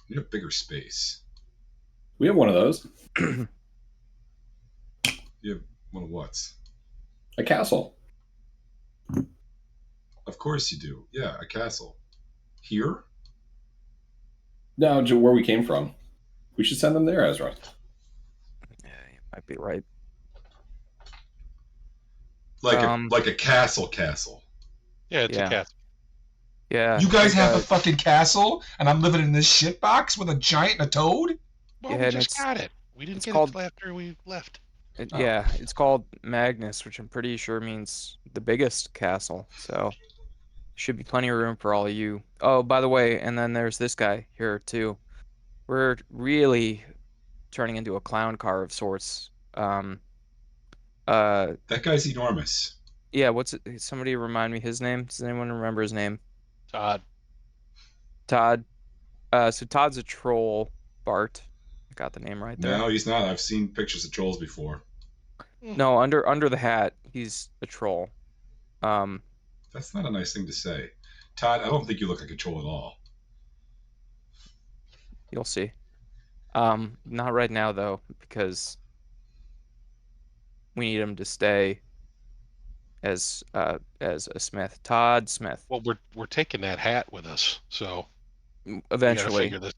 You need a bigger space. We have one of those. You have one of what? A castle. Of course you do. Yeah, a castle. Here? No, where we came from. We should send them there, Ezra. Yeah, you might be right. Like a Um, like a castle. Yeah, it's a yeah, cat. yeah. You guys and, have a fucking castle, and I'm living in this shit box with a giant and a toad? Well, Yeah, we and just got it. We didn't it's get it called till after we left. Oh. yeah, it's called Magnus, which I'm pretty sure means the biggest castle. So should be plenty of room for all of you. Oh, by the way, and then there's this guy here too. We're really turning into a clown car of sorts. Uh, That guy's enormous. yeah. What's it? Somebody remind me his name. Does anyone remember his name? Todd. Todd. So Todd's a troll. Bart. I got the name right there. No, he's not. I've seen pictures of trolls before. No, under the hat, he's a troll. That's not a nice thing to say. Todd, I don't think you look like a troll at all. You'll see. Not right now though, because we need him to stay as a Smith. Todd Smith. Well, we're taking that hat with us, so we gotta Eventually. figure this.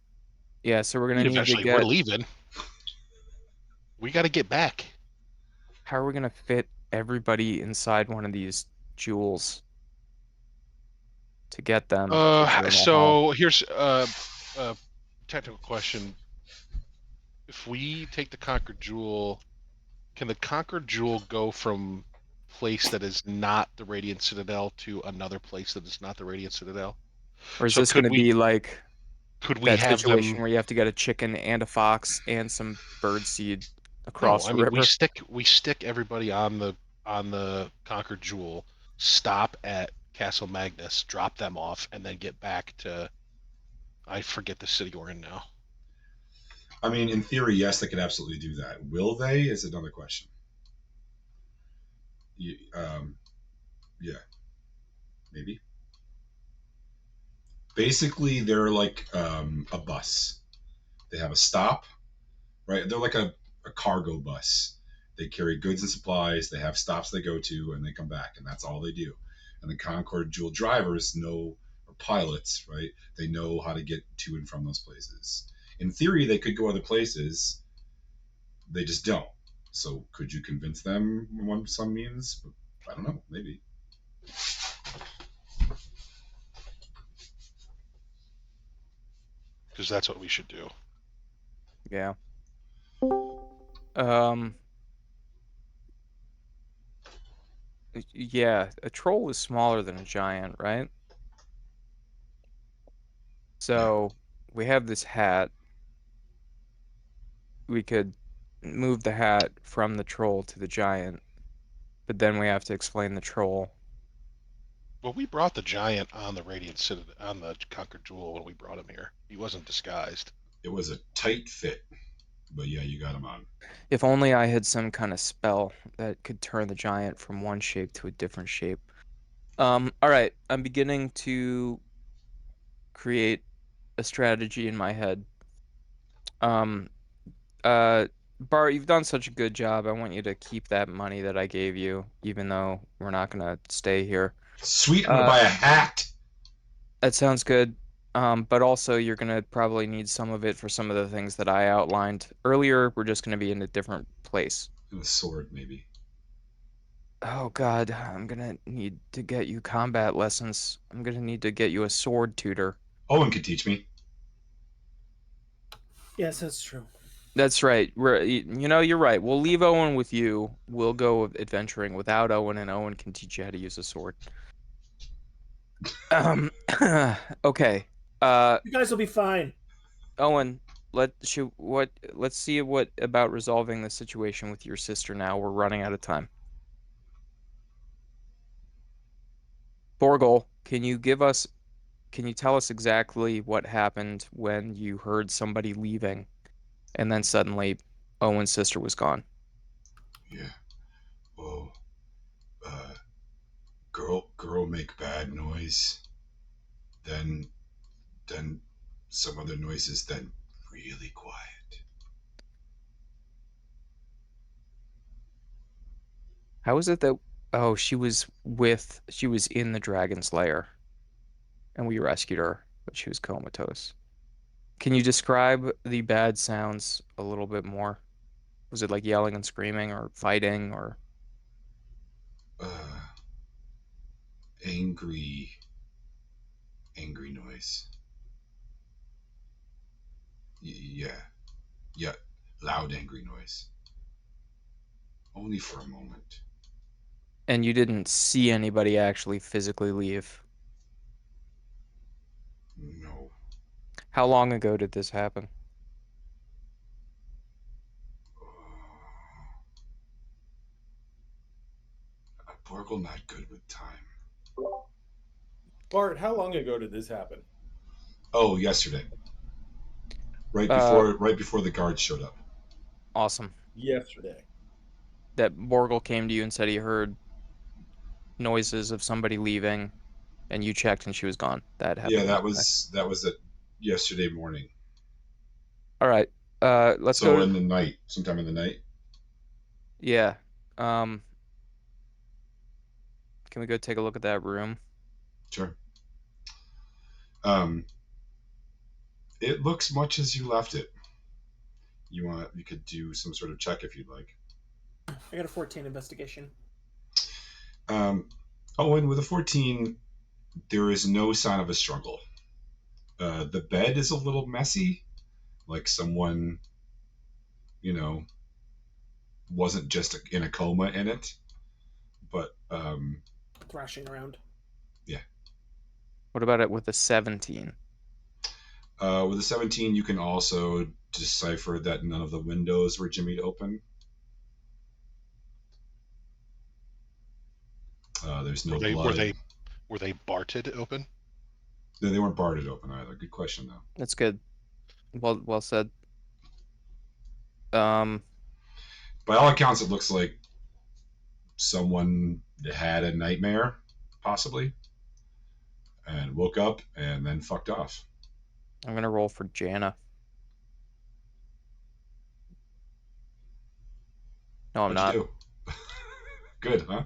Yeah, so we're gonna need to Eventually, get. we're leaving. We got to get back. How are we gonna fit everybody inside one of these jewels to get them? if they're in that hall? So here's a technical question. If we take the Conquered Jewel, can the Conquered Jewel go from place that is not the Radiant Citadel to another place that is not the Radiant Citadel? Or is so this could gonna we- be like Could we that have situation them? where you have to get a chicken and a fox and some bird seed No, across I the mean river? we stick everybody on the Conquered Jewel, stop at Castle Magnus, drop them off, and then get back to I forget the city we're in now. I mean, in theory, yes, they could absolutely do that. Will they? Is another question. Yeah, maybe. Basically, they're like a bus. They have a stop, right? They're like a cargo bus. They carry goods and supplies. They have stops they go to, and they come back, and that's all they do. And the Concorde Jewel drivers know, or pilots, right? They know how to get to and from those places. In theory, they could go other places. They just don't. So, could you convince them on some means? I don't know. Maybe. Because that's what we should do. Yeah. Um. Yeah, a troll is smaller than a giant, right? So we have this hat. We could move the hat from the troll to the giant, but then we have to explain the troll. Well, we brought the giant on the Radiant Citadel on the Conquered Jewel when we brought him here. He wasn't disguised. It was a tight fit, but yeah, you got him on. If only I had some kind of spell that could turn the giant from one shape to a different shape. All right, I'm beginning to create a strategy in my head. Bart, you've done such a good job. I want you to keep that money that I gave you, even though we're not gonna stay here. Sweet, I'm gonna buy a hat. That sounds good. But also you're gonna probably need some of it for some of the things that I outlined earlier. We're just gonna be in a different place. And a sword, maybe. Oh God, I'm gonna need to get you combat lessons. I'm gonna need to get you a sword tutor. Owen could teach me. Yes, that's true. That's right. You're right. We'll leave Owen with you. We'll go adventuring without Owen, and Owen can teach you how to use a sword. Okay. You guys will be fine. Owen, let's see what about resolving the situation with your sister now. We're running out of time. Borgol, can you tell us exactly what happened when you heard somebody leaving and then suddenly Owen's sister was gone? Yeah. Oh, girl make bad noise. Then some other noises, then really quiet. How is it that? Oh, she was in the Dragon's Lair, and we rescued her, but she was comatose. Can you describe the bad sounds a little bit more? Was it like yelling and screaming, or fighting, or? Uh, angry noise. Yeah, loud angry noise. Only for a moment. And you didn't see anybody actually physically leave. No. How long ago did this happen? Borgle not good with time. Bart, how long ago did this happen? Oh, yesterday. Right before the guards showed up. Awesome. Yesterday. That Borgle came to you and said he heard noises of somebody leaving, and you checked and she was gone. That happened. Yeah, that was at yesterday morning. All right. Let's So go in the night, sometime in the night. Yeah. Can we go take a look at that room? Sure. It looks much as you left it. You could do some sort of check if you'd like. I got a 14 investigation. Owen, with a 14, there is no sign of a struggle. The bed is a little messy, like someone, wasn't just in a coma in it, but Thrashing around. yeah. What about it with a 17? With a 17, you can also decipher that none of the windows were jimmied open. There's no blood. Were they barted open? No, they weren't barred open either. Good question, though. That's good. Well said. By all accounts, it looks like someone had a nightmare, possibly, and woke up and then fucked off. I'm gonna roll for Jana. No, I'm not. What'd you do? Good, huh?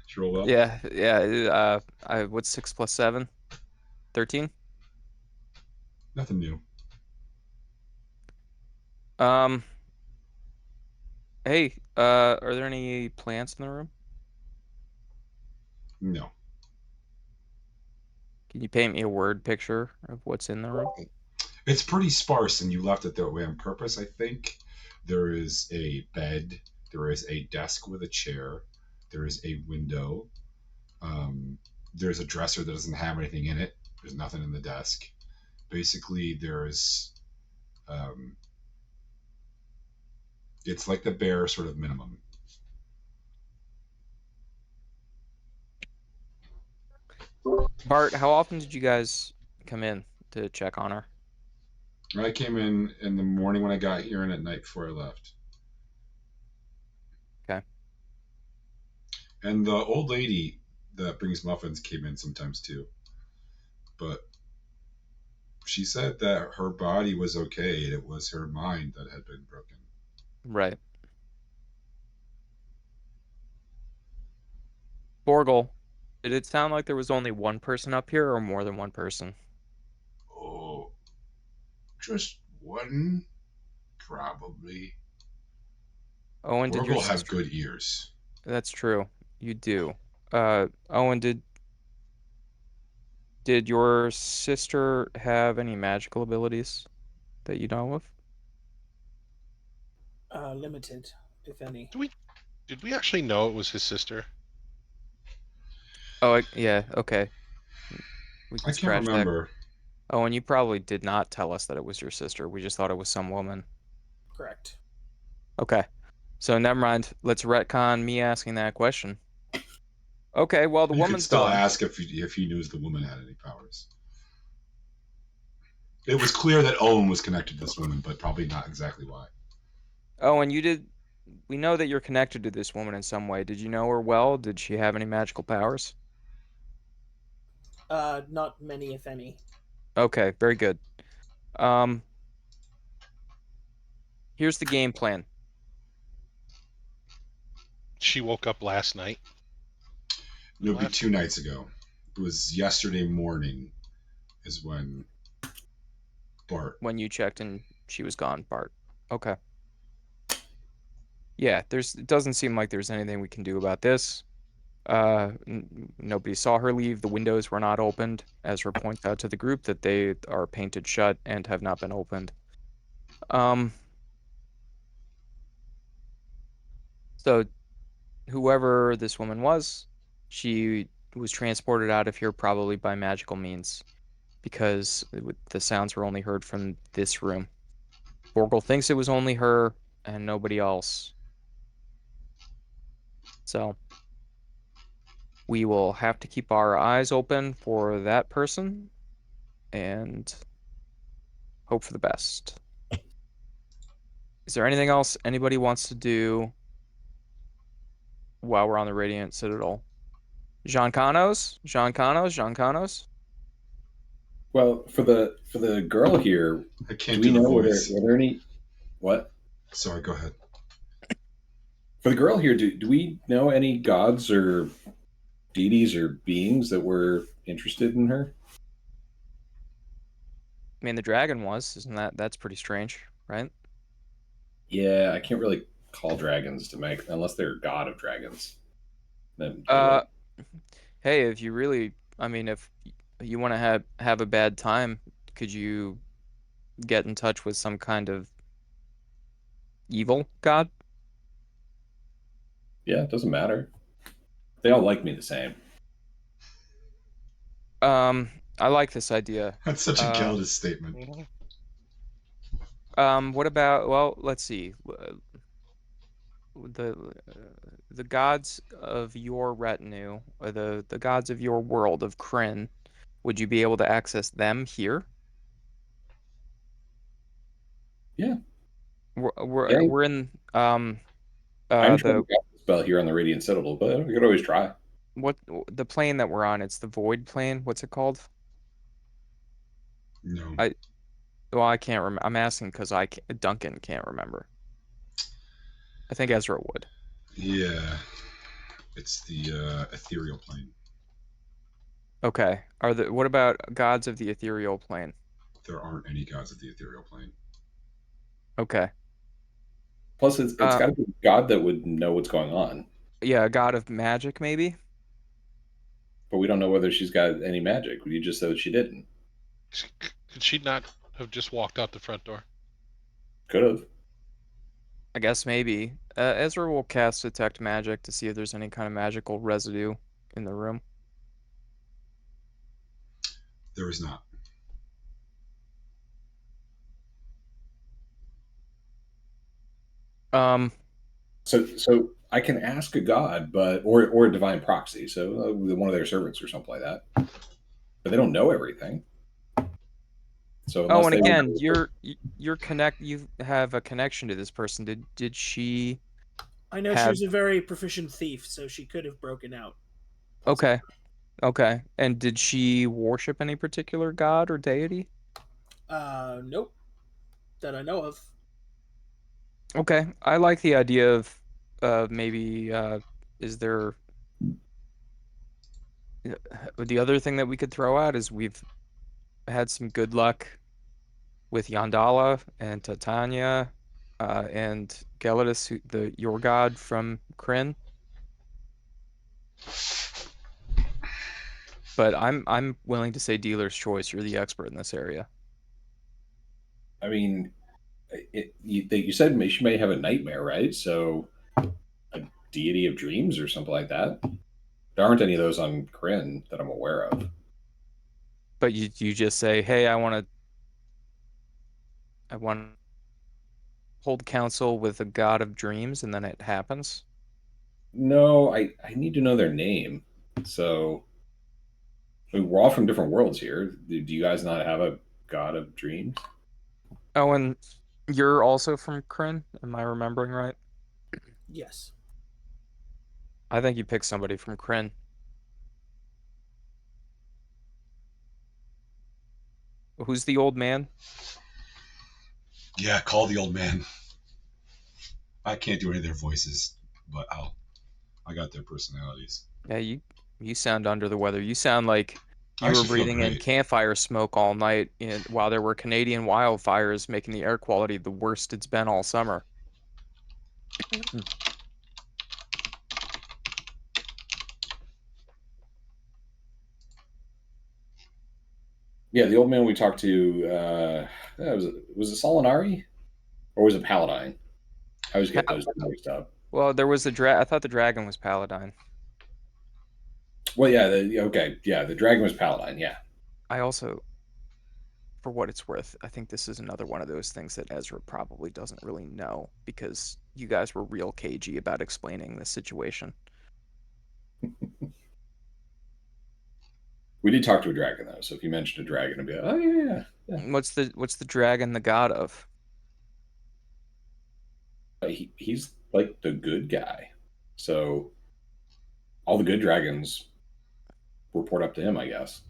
Did you roll well? Yeah. What's 6 plus 7? 13? Nothing new. Hey, are there any plants in the room? No. Can you paint me a word picture of what's in the room? It's pretty sparse, and you left it that way on purpose, I think. There is a bed. There is a desk with a chair. There is a window. There's a dresser that doesn't have anything in it. There's nothing in the desk. Basically, there's... it's like the bare sort of minimum. Bart, how often did you guys come in to check on her? I came in the morning when I got here and at night before I left. Okay. And the old lady that brings muffins came in sometimes too. But she said that her body was okay. It was her mind that had been broken. Right. Borgle, did it sound like there was only one person up here or more than one person? Oh, just one, probably. Owen, did your Borgle have sister... good ears. That's true. You do. Owen, did your sister have any magical abilities that you know of? Limited, if any. Did we actually know it was his sister? Oh, yeah, okay. We can I scratch can't remember. that. Oh, and you probably did not tell us that it was your sister. We just thought it was some woman. Correct. Okay. So never mind. Let's retcon me asking that question. Okay, well, the You could woman's still gone. ask if he knew the woman had any powers. It was clear that Owen was connected to this woman, but probably not exactly why. Oh, and we know that you're connected to this woman in some way. Did you know her well? Did she have any magical powers? Not many, if any. Okay, very good. Here's the game plan. She woke up last night. It'll be 2 nights ago. It was yesterday morning is when Bart. When you checked and she was gone, Bart. Okay. Yeah, it doesn't seem like there's anything we can do about this. Nobody saw her leave. The windows were not opened. Ezra points out to the group that they are painted shut and have not been opened. So whoever this woman was, she was transported out of here probably by magical means, because the sounds were only heard from this room. Borgel thinks it was only her and nobody else. So we will have to keep our eyes open for that person and hope for the best. Is there anything else anybody wants to do while we're on the Radiant Citadel? Jean Canos? Well, for the girl here, I do can't we do the know voice. were there any what? Sorry, go ahead. For the girl here, do we know any gods or deities or beings that were interested in her? I mean, the dragon was, isn't that's pretty strange, right? Yeah, I can't really call dragons to make unless they're god of dragons. Then Hey, if you really, I mean, if you want to have a bad time, could you get in touch with some kind of evil god? yeah, it doesn't matter. They all like me the same. I like this idea. That's such a Geldis statement. What about, well, let's see. The gods of your retinue, or the gods of your world of Kryn, would you be able to access them here? Yeah. We're in I'm trying the to cast the spell here on the Radiant Citadel, but we could always try. what the plane that we're on, it's the void plane. What's it called? No. Well, I can't remember. I'm asking because Duncan can't remember. I think Ezra would. Yeah. It's the ethereal plane. Okay. What about gods of the ethereal plane? There aren't any gods of the ethereal plane. Okay. Plus, it's got to be a god that would know what's going on. Yeah, a god of magic, maybe? But we don't know whether she's got any magic. You just said she didn't. Could she not have just walked out the front door? Could have. I guess maybe. Ezra will cast Detect Magic to see if there's any kind of magical residue in the room. There is not. So I can ask a god, but or a divine proxy, so one of their servants or something like that. But they don't know everything. So Oh, and they again, you have a connection to this person. Did she? I know she was a very proficient thief, so she could have broken out. Okay. Okay. And did she worship any particular god or deity? Nope. That I know of. Okay. I like the idea of maybe is there the other thing that we could throw out is we've had some good luck with Yandala and Titania and Gelidus, your god from Kryn. But I'm willing to say dealer's choice. You're the expert in this area. I mean, you said she may have a nightmare, right? So a deity of dreams or something like that. There aren't any of those on Kryn that I'm aware of. But you just say, hey, I want to hold counsel with a god of dreams, and then it happens? No, I need to know their name. So I mean, we're all from different worlds here. Do you guys not have a god of dreams? Oh, and you're also from Kryn? Am I remembering right? Yes. I think you pick somebody from Kryn. Who's the old man? Yeah, call the old man. I can't do any of their voices, but I got their personalities. Yeah, you sound under the weather. You sound like I you were actually feel breathing in great. campfire smoke all night while there were Canadian wildfires making the air quality the worst it's been all summer. Yeah, the old man we talked to, was it Solinari or was it Paladine? I always get those mixed up. Well, there was I thought the dragon was Paladine. Well, yeah, okay, yeah, the dragon was Paladine. Yeah, I also, for what it's worth, I think this is another one of those things that Ezra probably doesn't really know because you guys were real cagey about explaining the situation. we did talk to a dragon though, so if you mentioned a dragon, I'd be like, oh yeah. What's the dragon the god of? He's like the good guy, so all the good dragons report up to him, I guess.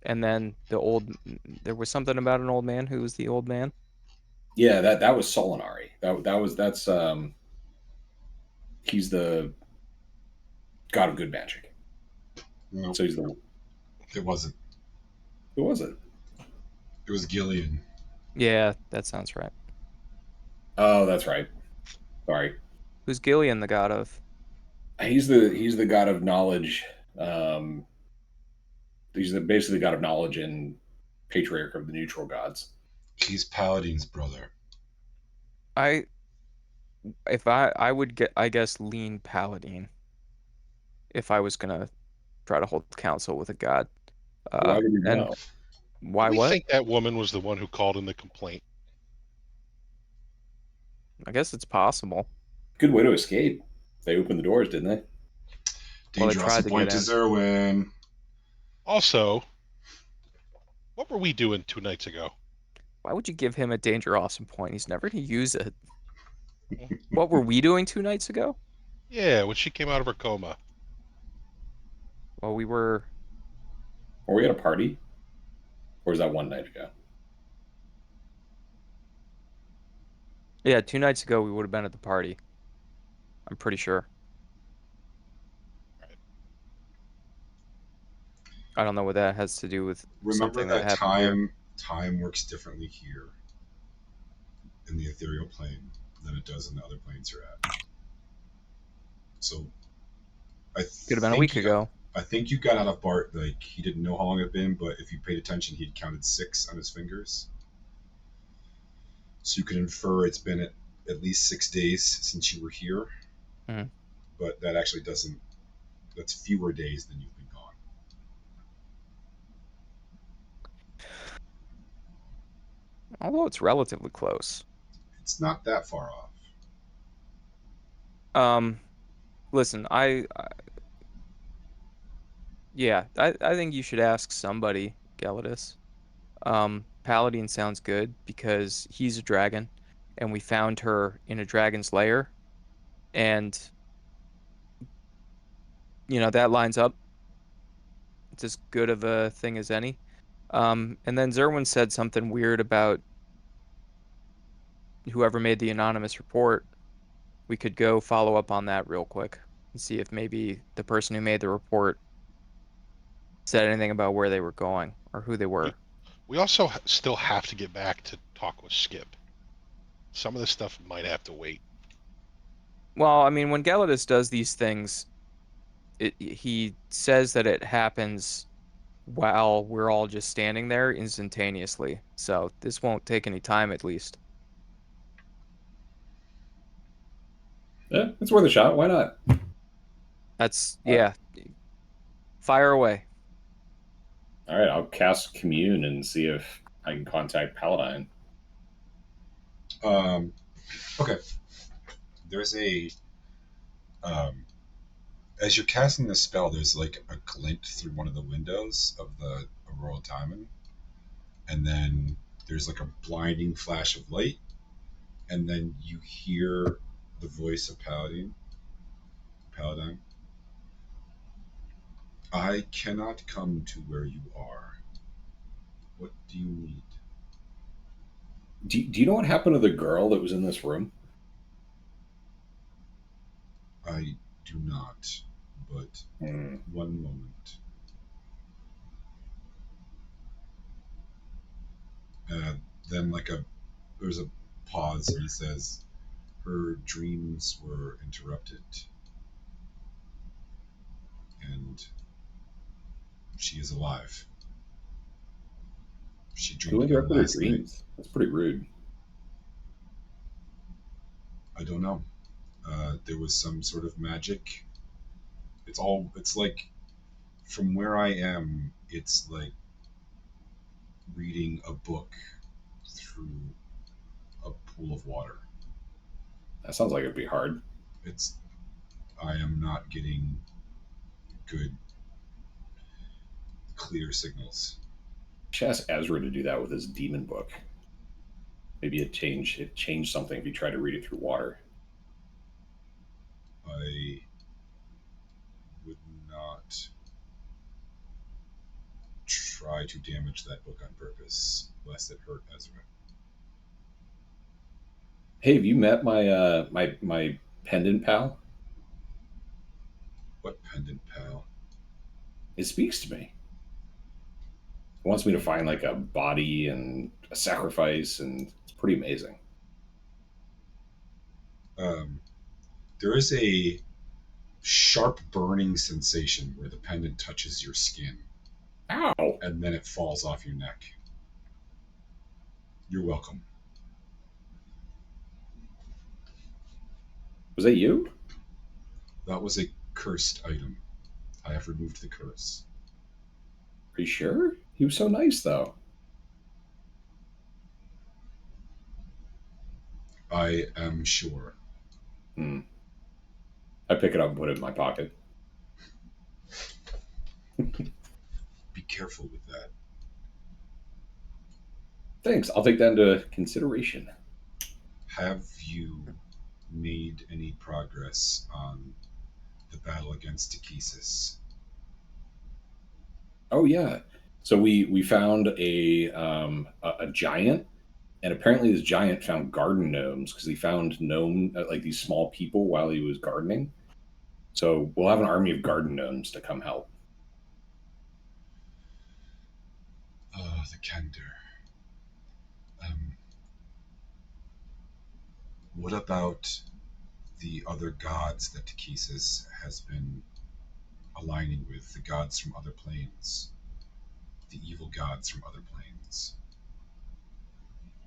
And then there was something about an old man who was the old man. Yeah, that was Solinari. That's he's the god of good magic. No, So he's the it wasn't. who was it? It was Gillian. Yeah, that sounds right. Oh, that's right. Sorry. Who's Gillian the god of? He's the god of knowledge. Um, he's basically the god of knowledge and patriarch of the neutral gods. He's Paladine's brother. I would I guess lean paladin if I was gonna try to hold counsel with a god. Why would you And know? why We what? think that woman was the one who called in the complaint. I guess it's possible. Good way to escape. They opened the doors, didn't they? Well, they Danger tried awesome to point get to in. Zerwin. Also, what were we doing 2 nights ago? Why would you give him a danger awesome point? He's never gonna use it. What were we doing 2 nights ago? Yeah, when she came out of her coma. Well, we were. Were we at a party? Or was that one night ago? Yeah, 2 nights ago we would have been at the party. I'm pretty sure. I don't know what that has to do with Remember something that that happened here. time works differently here in the ethereal plane than it does in the other planes you're at. So I Could have been a week ago. I think you got out of Bart like he didn't know how long it had been, but if you paid attention, he'd counted 6 on his fingers. So you could infer it's been at least 6 days since you were here. Mhm. But that actually doesn't. That's fewer days than you've been gone. Although it's relatively close. It's not that far off. Listen, yeah, I think you should ask somebody, Gelidus. Paladin sounds good because he's a dragon, and we found her in a dragon's lair, and that lines up. It's as good of a thing as any. And then Zerwin said something weird about whoever made the anonymous report. We could go follow up on that real quick and see if maybe the person who made the report said anything about where they were going or who they were. We also still have to get back to talk with Skip. Some of this stuff might have to wait. Well, I mean, when Gelidus does these things, he says that it happens while we're all just standing there instantaneously. So this won't take any time, at least. Yeah, it's worth a shot. Why not? That's, yeah. Fire away. All right, I'll cast Commune and see if I can contact Paladine. Okay. There's a as you're casting the spell, there's like a glint through one of the windows of the Aurora Diamond, and then there's like a blinding flash of light, and then you hear the voice of Paladine. I cannot come to where you are. What do you need? Do you know what happened to the girl that was in this room? I do not, but Hmm. one moment. Then there's a pause, and he says, "Her dreams were interrupted, and she is alive. She Who dreamed again interrupted her last night. dreams? That's pretty rude. I don't know. There was some sort of magic. It's like, from where I am, it's like reading a book through a pool of water. That sounds like it'd be hard. I am not getting good, clear signals. Should ask Ezra to do that with his demon book. Maybe it changed something if you try to read it through water. I would not try to damage that book on purpose, lest it hurt Ezra. Hey, have you met my pendant pal? What pendant, pal? It speaks to me. It wants me to find like a body and a sacrifice, and it's pretty amazing. There is a sharp burning sensation where the pendant touches your skin, Ow! and then it falls off your neck. You're welcome. Was that you? That was a cursed item. I have removed the curse. Are you sure? He was so nice, though. I am sure. Hmm. I pick it up and put it in my pocket. Be careful with that. Thanks. I'll take that into consideration. Have you made any progress on the battle against Takesis? Oh yeah. So we found a giant, and apparently this giant found garden gnomes because he found gnome like these small people while he was gardening. So we'll have an army of garden gnomes to come help. The Kender. What about the other gods that Takesis has been aligning with? The gods from other planes? The evil gods from other planes?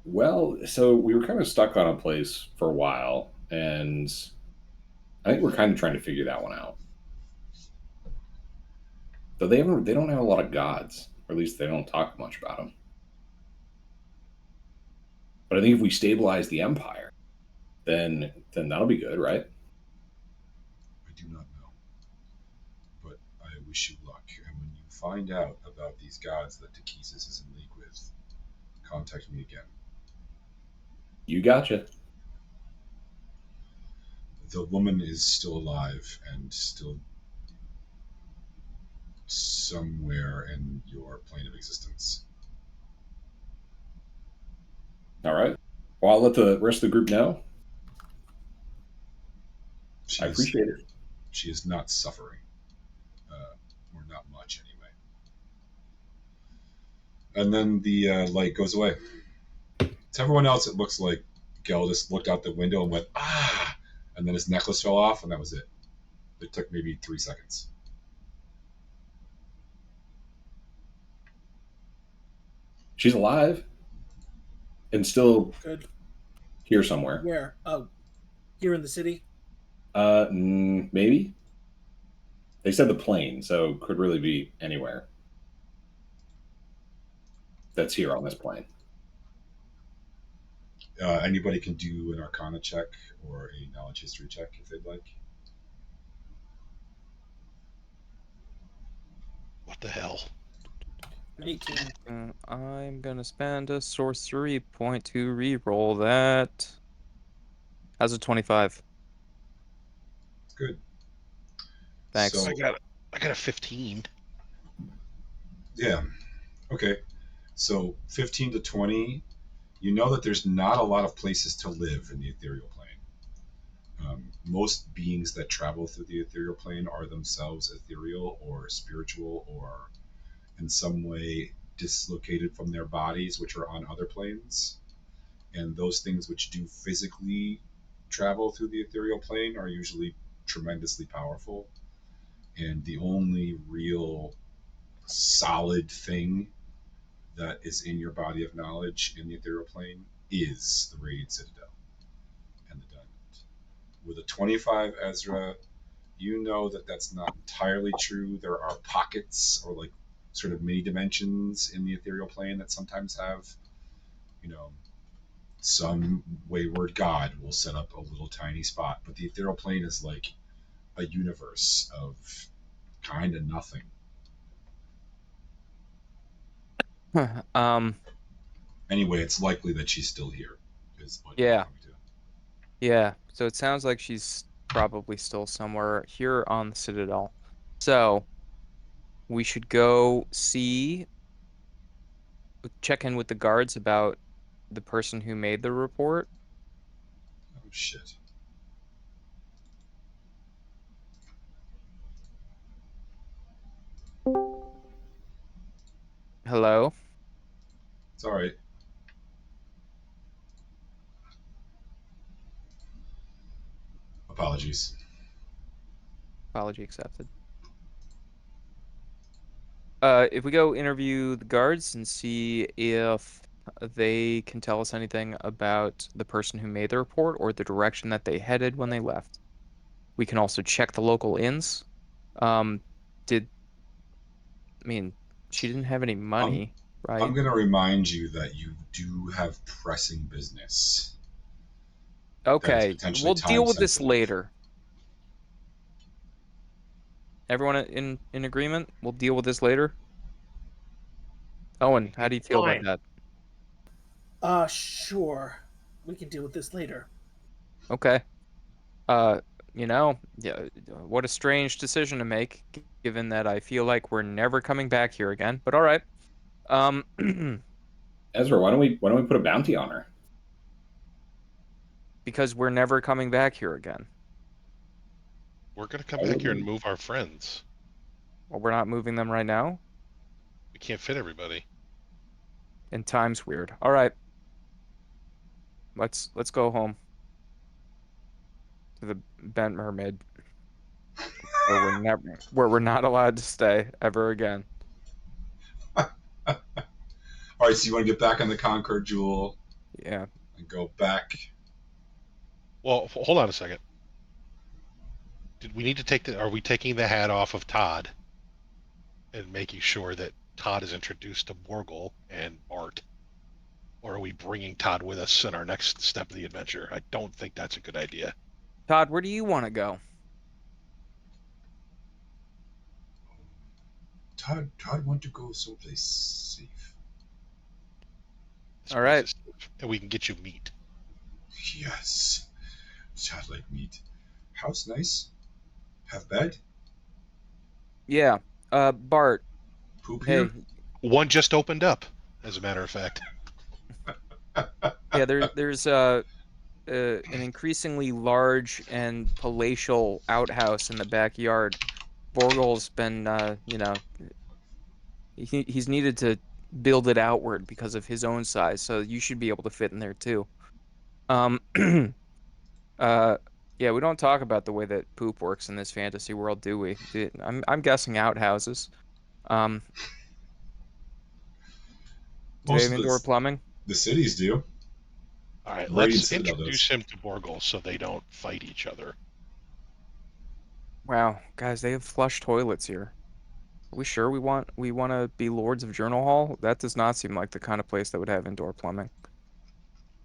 Well, so we were kind of stuck on a place for a while, and I think we're kind of trying to figure that one out. Though they don't have a lot of gods, or at least they don't talk much about them. But I think if we stabilize the empire, then that'll be good, right? I do not know. But I wish you luck. And when you find out about these gods that Takesis is in league with, contact me again. You gotcha. The woman is still alive and still somewhere in your plane of existence. All right. Well, I'll let the rest of the group know. I appreciate it. She is not suffering, or not much anyway. And then the light goes away. To everyone else, it looks like Geldis looked out the window and went, "Ah!" And then his necklace fell off, and that was it. It took maybe 3 seconds. She's alive and still Good. here somewhere. Where? Oh, here in the city. Maybe. They said the plane, so could really be anywhere that's here on this plane. Anybody can do an Arcana check or a Knowledge History check if they'd like. What the hell? 18. I'm gonna spend a sorcery point to re-roll that. How's a 25? Good. Thanks. So, I got a 15. yeah. Okay. So 15 to 20, You know that there's not a lot of places to live in the ethereal plane. Most beings that travel through the ethereal plane are themselves ethereal or spiritual or in some way dislocated from their bodies, which are on other planes. And those things which do physically travel through the ethereal plane are usually tremendously powerful. And the only real solid thing that is in your body of knowledge in the ethereal plane is the Radiant Citadel and the Diamond. With a 25 Ezra, you know that that's not entirely true. There are pockets or like sort of mini dimensions in the ethereal plane that sometimes have, you know, some wayward god will set up a little tiny spot. But the ethereal plane is like a universe of kind of nothing. Anyway, it's likely that she's still here. Is what you're Yeah. coming to. Yeah, so it sounds like she's probably still somewhere here on the Citadel. So we should go check in with the guards about the person who made the report. Oh shit. Hello? It's all right. Apologies. Apology accepted. If we go interview the guards and see if they can tell us anything about the person who made the report or the direction that they headed when they left. We can also check the local inns. She didn't have any money, right? I'm going to remind you that you do have pressing business. Okay, potentially we'll deal with this time-sensitive. later. Everyone in agreement? We'll deal with this later. Owen, how do you feel about Fine. that? Sure. We can deal with this later. Okay. Yeah, what a strange decision to make, given that I feel like we're never coming back here again. But all right. Ezra, why don't we put a bounty on her? Because we're never coming back here again. We're gonna come back here and move our friends. Well, we're not moving them right now. We can't fit everybody. And time's weird. All right. Let's go home to the Bent Mermaid, where we're not allowed to stay ever again. All right, so you want to get back on the Concord Jewel Yeah. and go back. Well, hold on a second. Did we need to take the? Are we taking the hat off of Todd and making sure that Todd is introduced to Borgel and Bart, or are we bringing Todd with us in our next step of the adventure? I don't think that's a good idea. Todd, where do you want to go? Todd want to go someplace safe. This All place right. is safe, and we can get you meat. Yes. Todd like meat. House nice. Have bed. Yeah. Bart. Poop Hey. here. One just opened up, as a matter of fact. Yeah. There's an increasingly large and palatial outhouse in the backyard. Borgel's been, he's needed to build it outward because of his own size, so you should be able to fit in there too. Yeah, we don't talk about the way that poop works in this fantasy world, do we? I'm guessing outhouses. Do they have indoor plumbing? The cities do. All right, Radiant let's Citadel introduce does. him to Borgel so they don't fight each other. Wow, guys, they have flush toilets here. Are we sure we want to be lords of Journal Hall? That does not seem like the kind of place that would have indoor plumbing.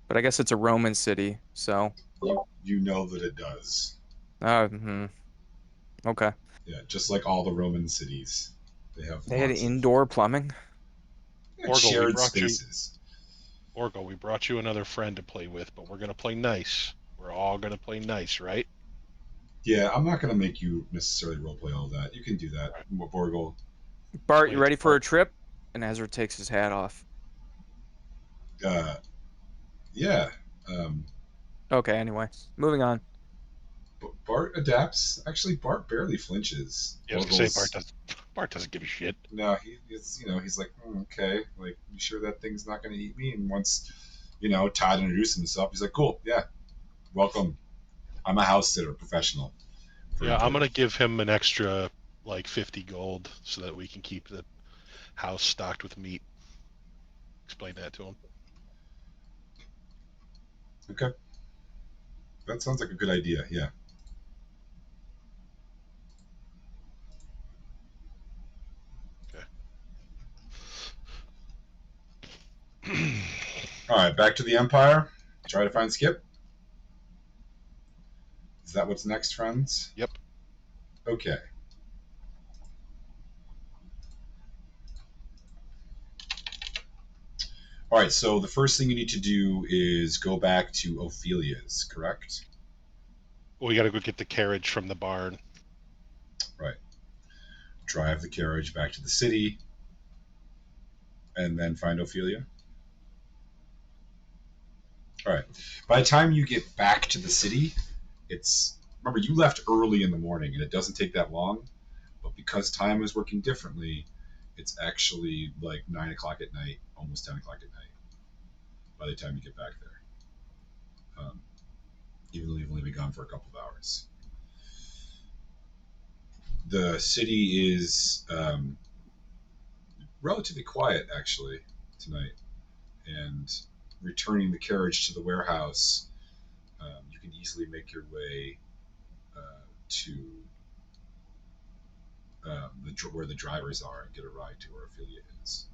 But I guess it's a Roman city, so. You know that it does. Okay. Yeah, just like all the Roman cities, they have. They had indoor plumbing. Borgel, Shared spaces. Borgel, we brought you another friend to play with, but we're gonna play nice. We're all gonna play nice, right? Yeah, I'm not going to make you necessarily roleplay all that. You can do that, Borgel. Bart, you ready for a trip? And Ezra takes his hat off. Yeah. Um, Okay, anyway, moving on. Bart adapts. Actually, Bart barely flinches. I was gonna say Orville's Bart doesn't give a shit. no, he's like, okay, like, you sure that thing's not going to eat me? And once, Todd introduced himself, he's like, cool, yeah, welcome. I'm a house sitter, professional. Yeah, I'm gonna give him an extra like 50 gold so that we can keep the house stocked with meat. Explain that to him. Okay, that sounds like a good idea. Yeah. All right, back to the Empire. Try to find Skip. Is that what's next, friends? Yep. Okay. All right, so the first thing you need to do is go back to Ophelia's, correct? Well, we gotta go get the carriage from the barn. Right. Drive the carriage back to the city, and then find Ophelia. All right. By the time you get back to the city, remember, you left early in the morning, and it doesn't take that long. But because time is working differently, it's actually like 9 o'clock at night, almost 10 o'clock at night. By the time you get back there, even though you've only been gone for a couple of hours, the city is relatively quiet actually tonight. And returning the carriage to the warehouse, you can easily make your way to where the drivers are and get a ride to where Ophelia is.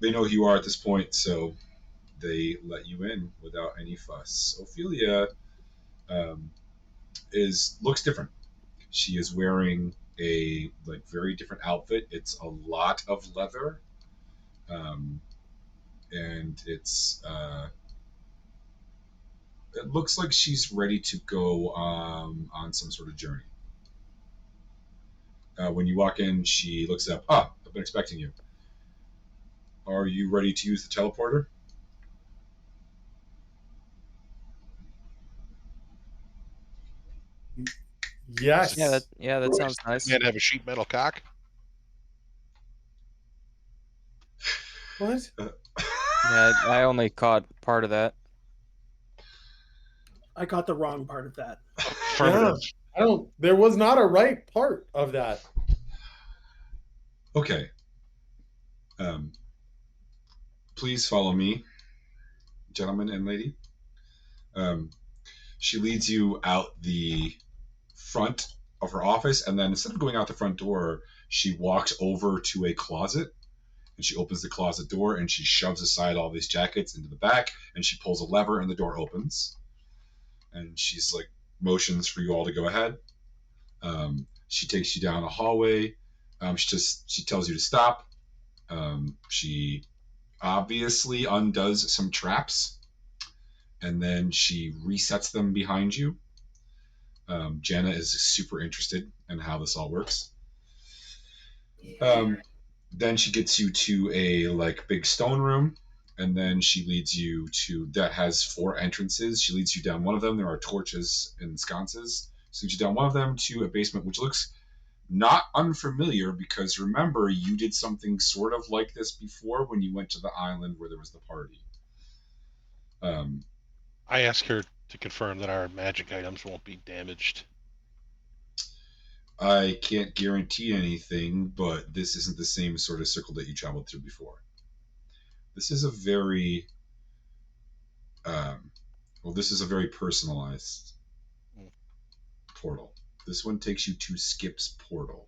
They know who you are at this point, so they let you in without any fuss. Ophelia looks different. She is wearing a very different outfit. It's a lot of leather, and it looks like she's ready to go on some sort of journey. When you walk in, she looks up. Ah, I've been expecting you. Are you ready to use the teleporter? Yes. That sounds nice. Man, have a sheet metal cock. What? Yeah, I only caught part of that. I caught the wrong part of that. Affirmative. There was not a right part of that. Okay. Please follow me, gentlemen and lady. She leads you out the front of her office, and then instead of going out the front door, she walks over to a closet, and she opens the closet door, and she shoves aside all these jackets into the back, and she pulls a lever, and the door opens. And she's like, motions for you all to go ahead. She takes you down a hallway. She tells you to stop. She obviously undoes some traps, and then she resets them behind you. Jenna is super interested in how this all works. Then she gets you to a big stone room, and then she leads you to that has 4 entrances. She leads you down one of them. There are torches and sconces. She leads you down one of them to a basement, which looks not unfamiliar because remember, you did something sort of like this before when you went to the island where there was the party. I asked her to confirm that our magic items won't be damaged. I can't guarantee anything, but this isn't the same sort of circle that you traveled through before. This is a very, this is a very personalized portal. This one takes you to Skip's portal.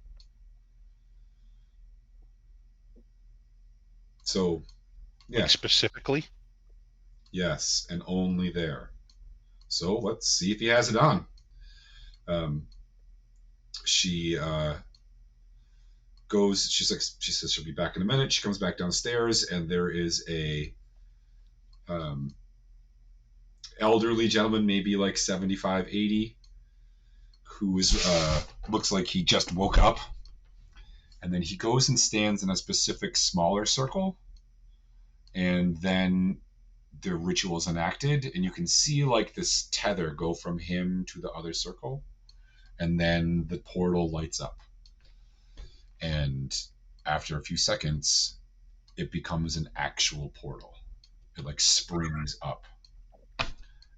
So, yeah. Like specifically? Yes, and only there. So let's see if he has it on. She goes. She says she'll be back in a minute. She comes back downstairs, and there is a elderly gentleman, maybe like 75, 80, who is looks like he just woke up. And then he goes and stands in a specific smaller circle, and then the ritual is enacted, and you can see like this tether go from him to the other circle, and then the portal lights up, and after a few seconds it becomes an actual portal. It like springs up.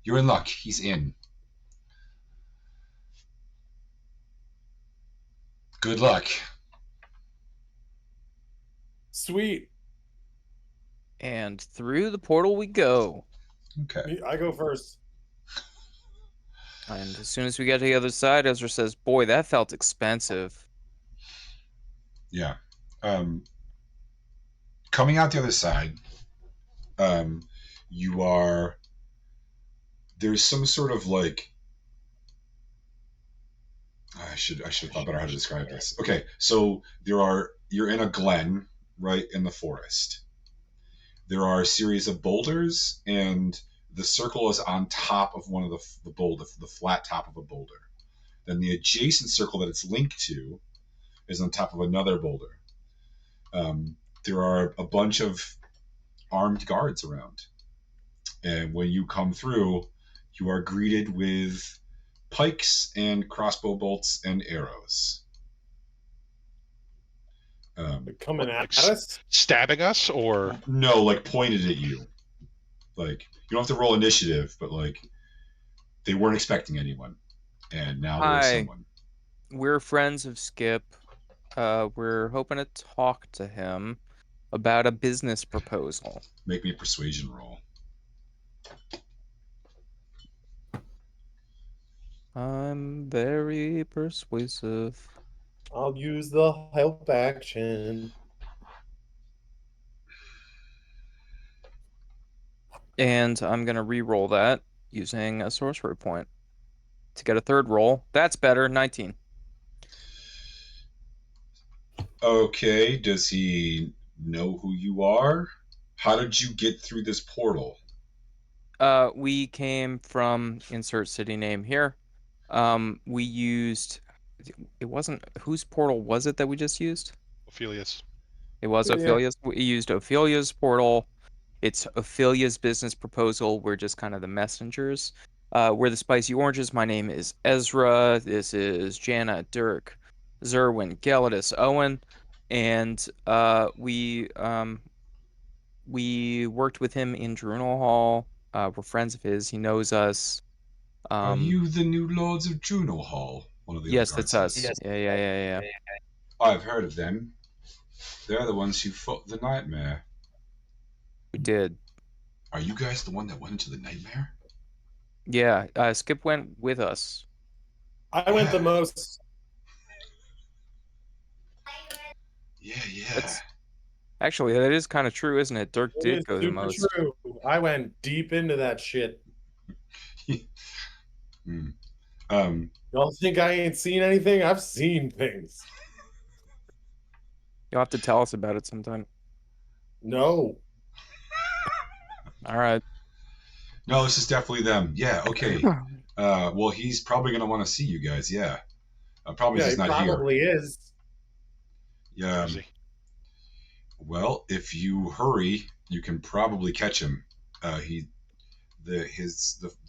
You're in luck. He's in. Good luck. Sweet. And through the portal we go. Okay. I go first. And as soon as we get to the other side, Ezra says, "Boy, that felt expensive." Yeah. Coming out the other side, you are. There's some sort of like. I should have thought better how to describe this. Okay, so you're in a glen, right in the forest. There are a series of boulders, and the circle is on top of one of the boulder, the flat top of a boulder. Then the adjacent circle that it's linked to is on top of another boulder. There are a bunch of armed guards around, and when you come through, you are greeted with pikes and crossbow bolts and arrows. Coming Like, at us? stabbing us, or No, like pointed at you. Like you don't have to roll initiative, but like they weren't expecting anyone, and now there's Hi. someone. We're friends of Skip. We're hoping to talk to him about a business proposal. Make me a persuasion roll. I'm very persuasive. I'll use the help action. And I'm going to re-roll that using a sorcery point to get a third roll. That's better, 19. Okay, does he know who you are? How did you get through this portal? We came from insert city name here. We used, it wasn't, whose portal was it that we just used? Ophelius? It was Ophelia. Ophelia's. We used Ophelia's portal. It's Ophelia's business proposal. We're just kind of the messengers. We're the Spicy Oranges. My name is Ezra. This is Jana, Dirk, Zerwin, Gelidus, Owen, and we worked with him in Drunal Hall. We're friends of his. He knows us. Are you the new Lords of Juno Hall? One of the Yes, other that's guards us. says. Yeah. I've heard of them. They're the ones who fought the nightmare. We did. Are you guys the one that went into the nightmare? Yeah, Skip went with us. I went the most. Yeah. That's actually, that is kind of true, isn't it? Dirk It did is go the super most. true. I went deep into that shit. Y'all think I ain't seen anything? I've seen things. You'll have to tell us about it sometime. No. All right. No, this is definitely them. Yeah, okay. Well, he's probably going to want to see you guys, yeah. Problem is Yeah, he's he not here. probably is. Yeah. Is he? Well, if you hurry, you can probably catch him. The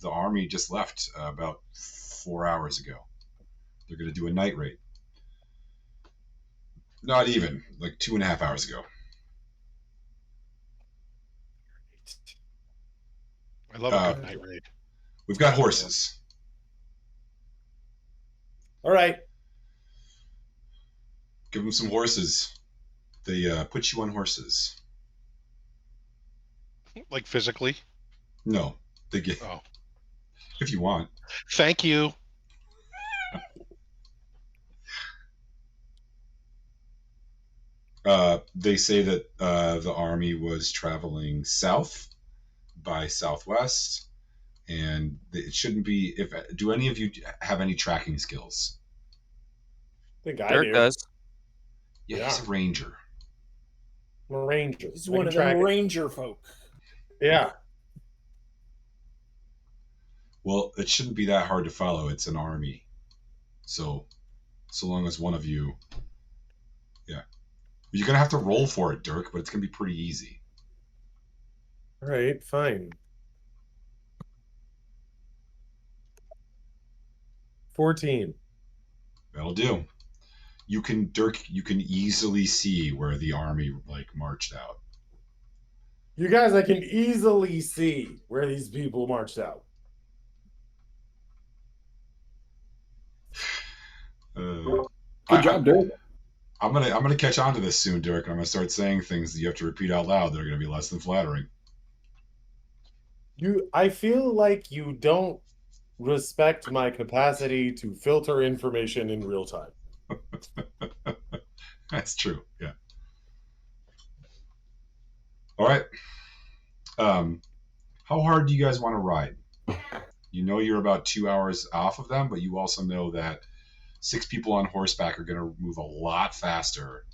army just left about 4 hours ago. They're going to do a night raid. Not even, like 2.5 hours ago. I love a good night raid. We've got horses. All right. Give them some horses. They put you on horses. Like physically? No, they get. Oh. If you want. Thank you. They say that the army was traveling south by southwest, and it shouldn't be. Do any of you have any tracking skills? I think I Dirk do. does. Yeah, he's a ranger. I'm a ranger. He's I one can of them track it. ranger folk. Yeah. Well, it shouldn't be that hard to follow. It's an army, so long as one of you. Yeah, you're gonna have to roll for it, Dirk, but it's gonna be pretty easy. All right, fine. 14. That'll do. You can, Dirk. You can easily see where the army like marched out. You guys, I can easily see where these people marched out. Good job, Dirk. I'm gonna catch on to this soon, Dirk. I'm gonna start saying things that you have to repeat out loud that are gonna be less than flattering. I feel like you don't respect my capacity to filter information in real time. That's true. Yeah. All right. How hard do you guys want to ride? You know you're about 2 hours off of them, but you also know that 6 people on horseback are going to move a lot faster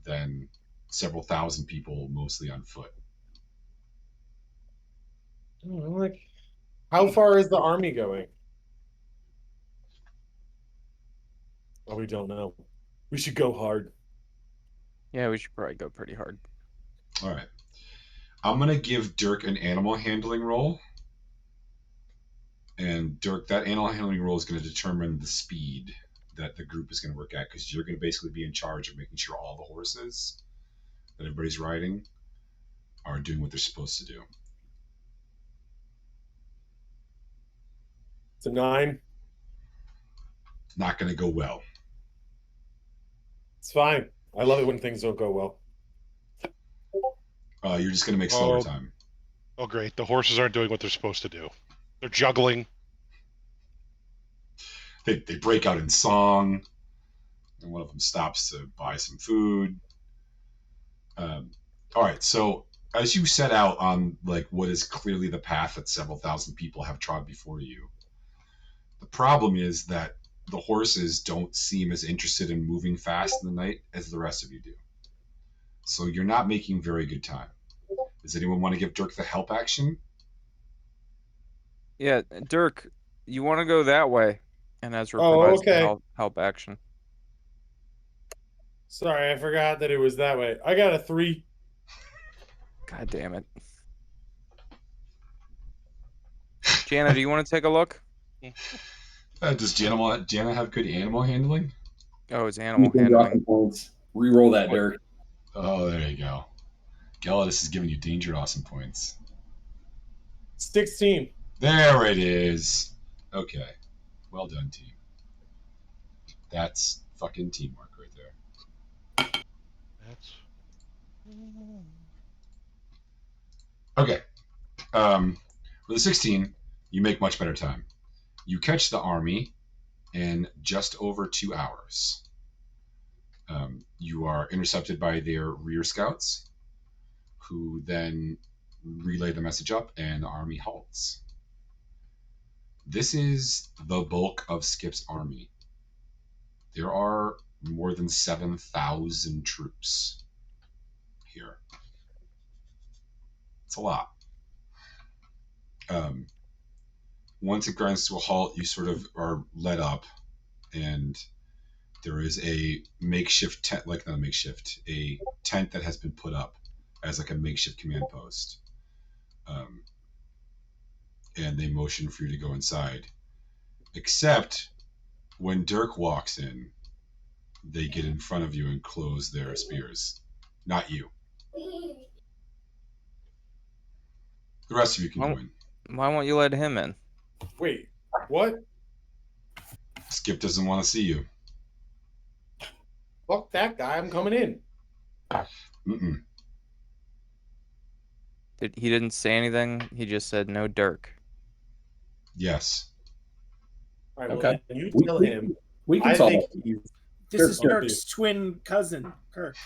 than several thousand people, mostly on foot. Like, how far is the army going? Oh, we don't know. We should go hard. Yeah, we should probably go pretty hard. All right. I'm going to give Dirk an animal handling roll. And Dirk, that animal handling roll is going to determine the speed that the group is going to work at, because you're going to basically be in charge of making sure all the horses that everybody's riding are doing what they're supposed to do. It's a 9. Not going to go well. It's fine. I love it when things don't go well. You're just going to make slower time. Oh, great. The horses aren't doing what they're supposed to do. They're juggling. They break out in song, and one of them stops to buy some food. All right, so as you set out on like what is clearly the path that several thousand people have trod before you, the problem is that the horses don't seem as interested in moving fast in the night as the rest of you do. So you're not making very good time. Does anyone want to give Dirk the help action? Yeah, Dirk, you want to go that way, and Ezra provides the okay. help action. Sorry, I forgot that it was that way. I got a 3. God damn it. Jana, do you want to take a look? Does Jana have good animal handling? Oh, it's animal handling. Reroll that, Dirk. Oh, there you go. Gelidus is giving you danger awesome points. 16. There it is. Okay. Well done, team. That's fucking teamwork right there. That's... Okay. For the 16, you make much better time. You catch the army in just over 2 hours. You are intercepted by their rear scouts, who then relay the message up, and the army halts. This is the bulk of Skip's army. There are more than 7,000 troops here. It's a lot. Once it grinds to a halt, you sort of are led up, and there is a makeshift tent, like not a makeshift, a tent that has been put up as like a makeshift command post. And they motion for you to go inside. Except when Dirk walks in, they get in front of you and close their spears. Not you. The rest of you can go in. Why won't you let him in? Wait, what? Skip doesn't want to see you. Fuck that guy. I'm coming in. Mm-mm. He didn't say anything. He just said no Dirk. Yes. All right, Okay. well, you tell him. We can I solve think it. he's... This is Kirk's twin cousin, Kirk.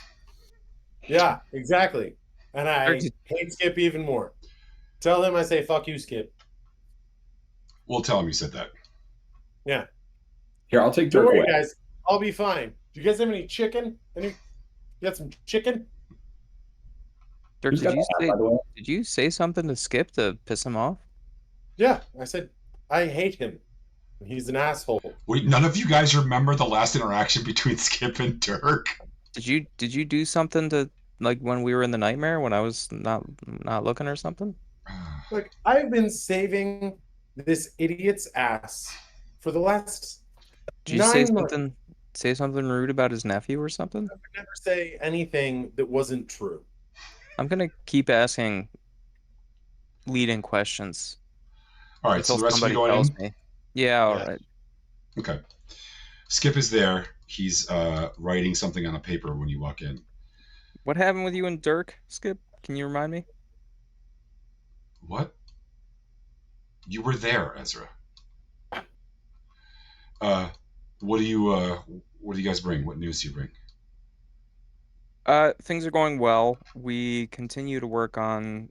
Yeah, exactly. And I Kirk- hate Skip even more. Tell him I say, fuck you, Skip. We'll tell him you said that. Yeah. Here, I'll take Don't Dirk worry, away. guys. I'll be fine. Do you guys have any chicken? You got some chicken? Dirk, Who's got that, by the way? did you say something to Skip to piss him off? Yeah, I said I hate him. He's an asshole. Wait, none of you guys remember the last interaction between Skip and Dirk? Did you do something to Like when we were in the nightmare when I was not looking or something? Look, I've been saving this idiot's ass for the last Did you say 9 months. something rude about his nephew or something? I would never say anything that wasn't true. I'm gonna keep asking leading questions All right, so until the rest of you somebody going tells in? me. Yeah, all Yeah. right. Okay. Skip is there. He's writing something on a paper when you walk in. What happened with you and Dirk, Skip? Can you remind me? What? You were there, Ezra. What do you guys bring? What news do you bring? Things are going well. We continue to work on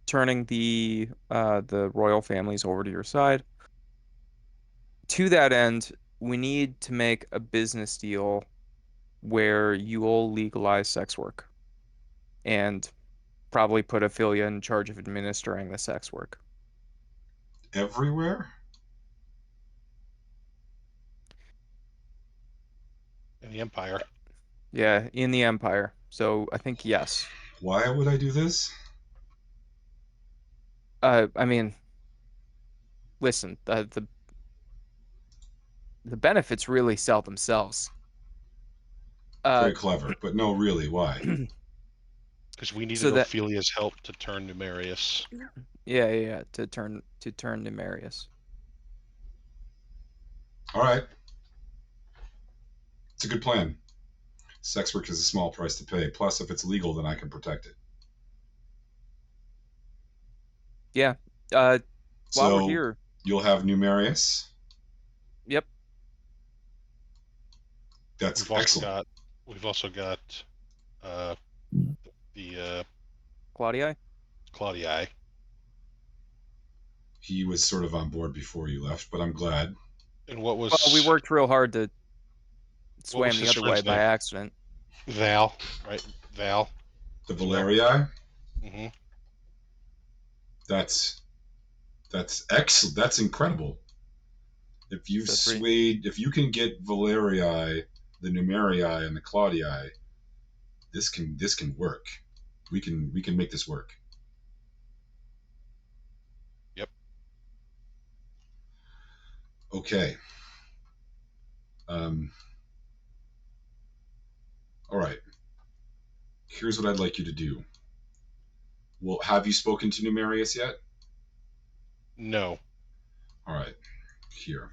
turning the royal families over to your side. To that end, we need to make a business deal where you will legalize sex work and probably put Ophelia in charge of administering the sex work. Everywhere? In the Empire. Yeah, in the Empire. So I think yes. Why would I do this? I mean, listen, the benefits really sell themselves. Very clever, but no, really, why? Because we needed So that Ophelia's help to turn Numerius. yeah, to turn Numerius. All right. It's a good plan. Sex work is a small price to pay. Plus, if it's legal, then I can protect it. Yeah. While we're So here, you'll have Numerius. yep. That's We've also excellent. got the Claudia. Claudii. He was sort of on board before you left, but I'm glad. And what was Well, we worked real hard to swam the his other way friend's by name? accident. Val, right? Val. The as well. Valerii. Mm-hmm. That's excellent. That's incredible. If you've So three. swayed, if you can get Valerii, the Numerii, and the Claudii, this can work. We can make this work. Yep. Okay. All right. Here's what I'd like you to do. Well, have you spoken to Numerius yet? No. All right. Here.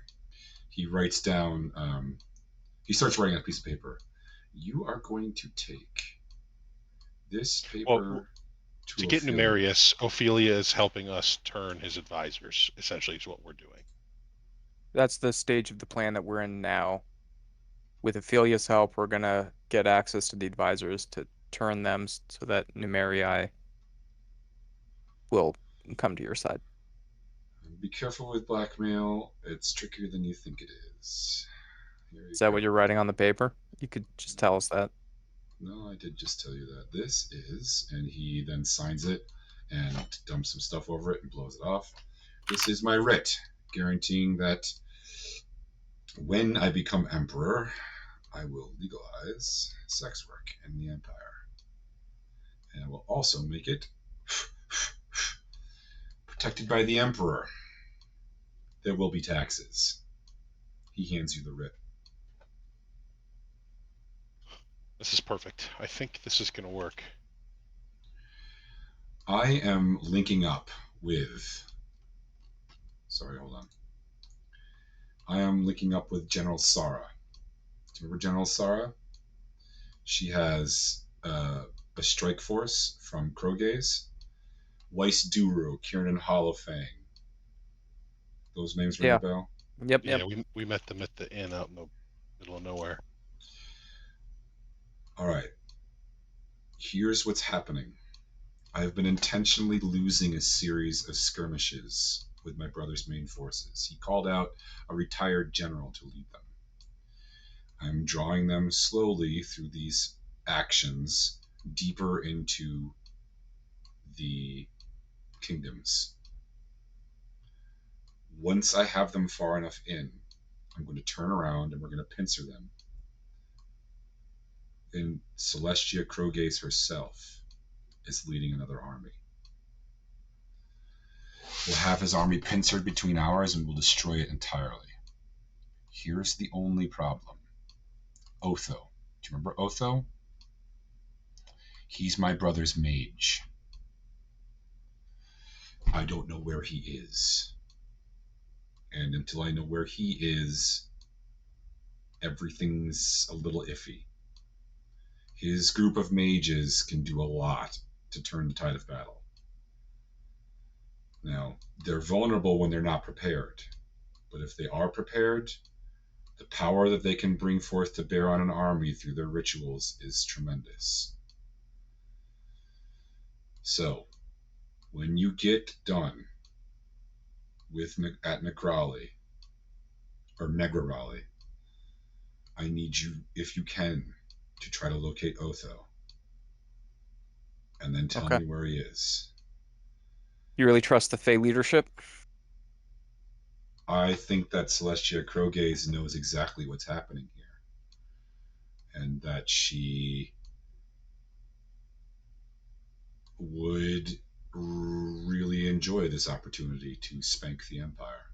He writes down. He starts writing on a piece of paper. You are going to take this paper Well, to get Ophelia. Numerius, Ophelia is helping us turn his advisors. Essentially, is what we're doing. That's the stage of the plan that we're in now. With Ophelia's help, we're gonna get access to the advisors to turn them so that Numerii will come to your side. Be careful with blackmail. It's trickier than you think it is. Is that what you're writing on the paper? You could just tell us that. No, I did just tell you that. This is, and he then signs it and dumps some stuff over it and blows it off. This is my writ, guaranteeing that when I become emperor, I will legalize sex work in the empire. And I will also make it protected by the emperor. There will be taxes. He hands you the writ. This is perfect. I think this is going to work. I am linking up with. Sorry, hold on. I am linking up with General Sara. Do you remember General Sara? She has a strike force from Krogaze. Weiss Duru, Kieran Hollowfang. Those names ring a bell? Yep. Yeah, we met them at the inn out in the middle of nowhere. All right. Here's what's happening. I have been intentionally losing a series of skirmishes with my brother's main forces. He called out a retired general to lead them. I'm drawing them slowly through these actions deeper into the kingdoms. Once I have them far enough in, I'm going to turn around and we're going to pincer them. And Celestia Krogaze herself is leading another army. We'll have his army pincered between ours and we'll destroy it entirely. Here's the only problem. Otho. Do you remember Otho? He's my brother's mage. I don't know where he is. And until I know where he is, everything's a little iffy. His group of mages can do a lot to turn the tide of battle. Now, they're vulnerable when they're not prepared. But if they are prepared, the power that they can bring forth to bear on an army through their rituals is tremendous. So, when you get done at Necrali, or Negrarali, I need you, if you can, to try to locate Otho. And then tell me where he is. You really trust the Fey leadership? I think that Celestia Krogaze knows exactly what's happening here. And that she would really enjoy this opportunity to spank the Empire.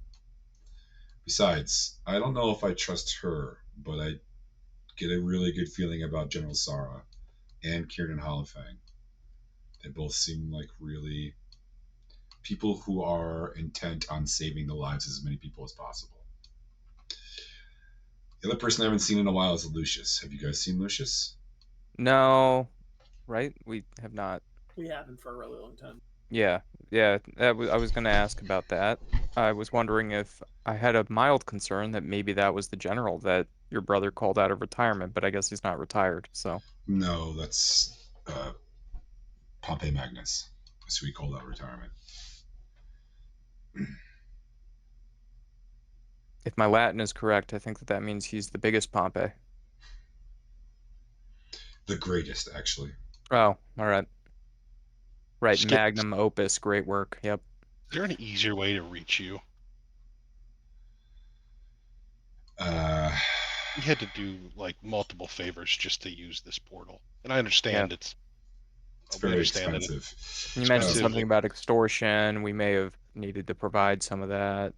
Besides, I don't know if I trust her, but I get a really good feeling about General Sara and Kieran Hollifang. They both seem like really people who are intent on saving the lives of as many people as possible. The other person I haven't seen in a while is Lucius. Have you guys seen Lucius? No, right? We have not. We haven't for a really long time. Yeah. I was going to ask about that. I was wondering if I had a mild concern that maybe that was the general that your brother called out of retirement, but I guess he's not retired, so. No, that's Pompey Magnus. That's who he called out of retirement. If my Latin is correct, I think that means he's the biggest Pompey. The greatest, actually. Oh, all right. Right, Skip. magnum opus, great work. Yep. Is there an easier way to reach you? We had to do like multiple favors just to use this portal, and I understand it's very expensive. You mentioned something about extortion. We may have needed to provide some of that.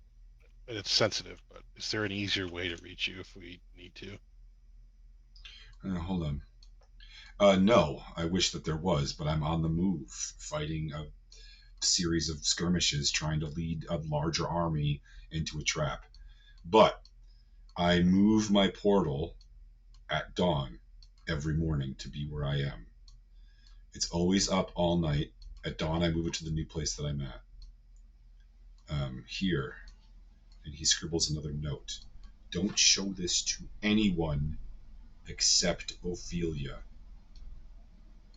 It's sensitive, but is there an easier way to reach you if we need to? Hold on. No, I wish that there was, but I'm on the move, fighting a series of skirmishes, trying to lead a larger army into a trap. But I move my portal at dawn every morning to be where I am. It's always up all night. At dawn, I move it to the new place that I'm at. Here. And he scribbles another note. Don't show this to anyone except Ophelia.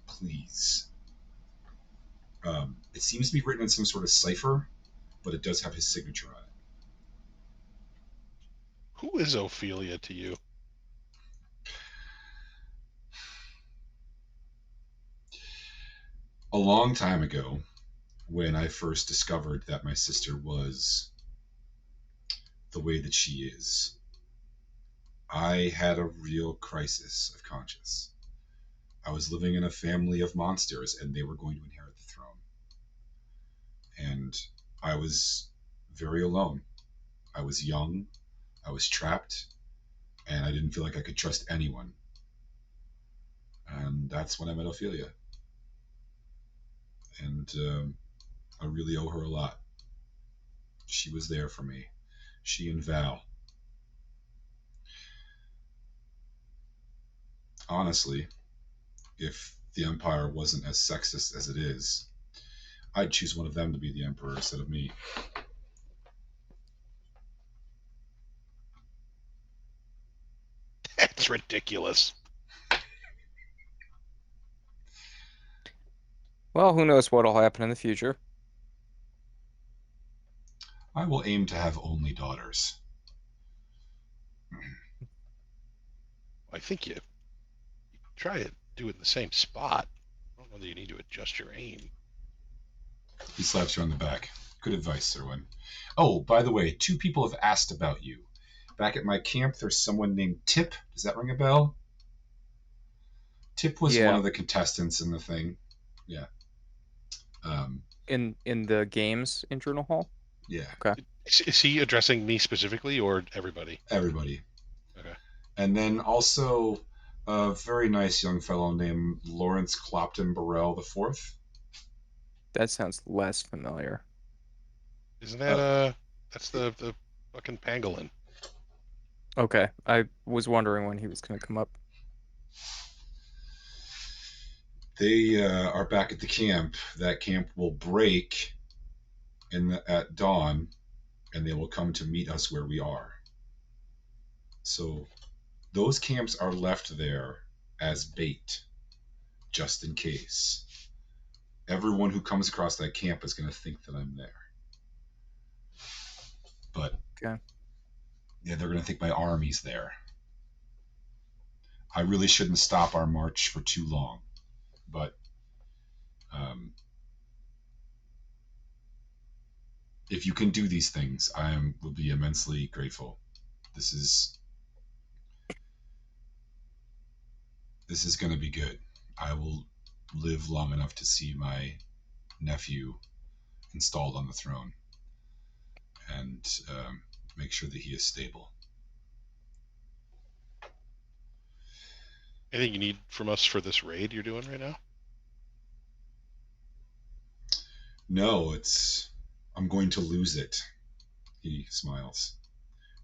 Please. It seems to be written in some sort of cipher, but it does have his signature on it. Who is Ophelia to you? A long time ago, when I first discovered that my sister was the way that she is, I had a real crisis of conscience. I was living in a family of monsters, and they were going to inherit the throne. And I was very alone. I was young, I was trapped, and I didn't feel like I could trust anyone. And that's when I met Ophelia. And I really owe her a lot. She was there for me. She and Val. Honestly, if the Empire wasn't as sexist as it is, I'd choose one of them to be the Emperor instead of me. That's ridiculous. Well, who knows what'll happen in the future. I will aim to have only daughters. I think you try to do it in the same spot. I don't know that you need to adjust your aim. He slaps you on the back. Good advice, Serwin. Oh, by the way, 2 people have asked about you. Back at my camp, there's someone named Tip. Does that ring a bell? Tip was Yeah. one of the contestants in the thing. Yeah. In the games in Journal Hall. Yeah. Okay. Is he addressing me specifically or everybody? Everybody. Okay. And then also a very nice young fellow named Lawrence Clopton Burrell IV. That sounds less familiar. Isn't that that's the fucking pangolin? Okay. I was wondering when he was going to come up. They are back at the camp. That camp will break at dawn, and they will come to meet us where we are. So those camps are left there as bait, just in case. Everyone who comes across that camp is going to think that I'm there. But Okay. yeah, they're going to think my army's there. I really shouldn't stop our march for too long, but if you can do these things, will be immensely grateful. This is going to be good. I will live long enough to see my nephew installed on the throne and make sure that he is stable. Anything you need from us for this raid you're doing right now? No, I'm going to lose it. He smiles.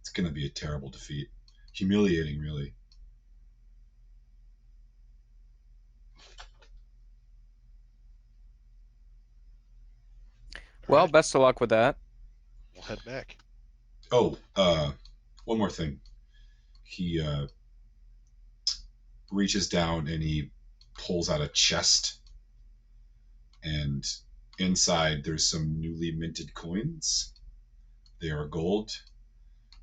It's going to be a terrible defeat. Humiliating, really. Well, Alright, best of luck with that. we'll head back. Oh, one more thing. He reaches down and he pulls out a chest, and inside there's some newly minted coins. They are gold,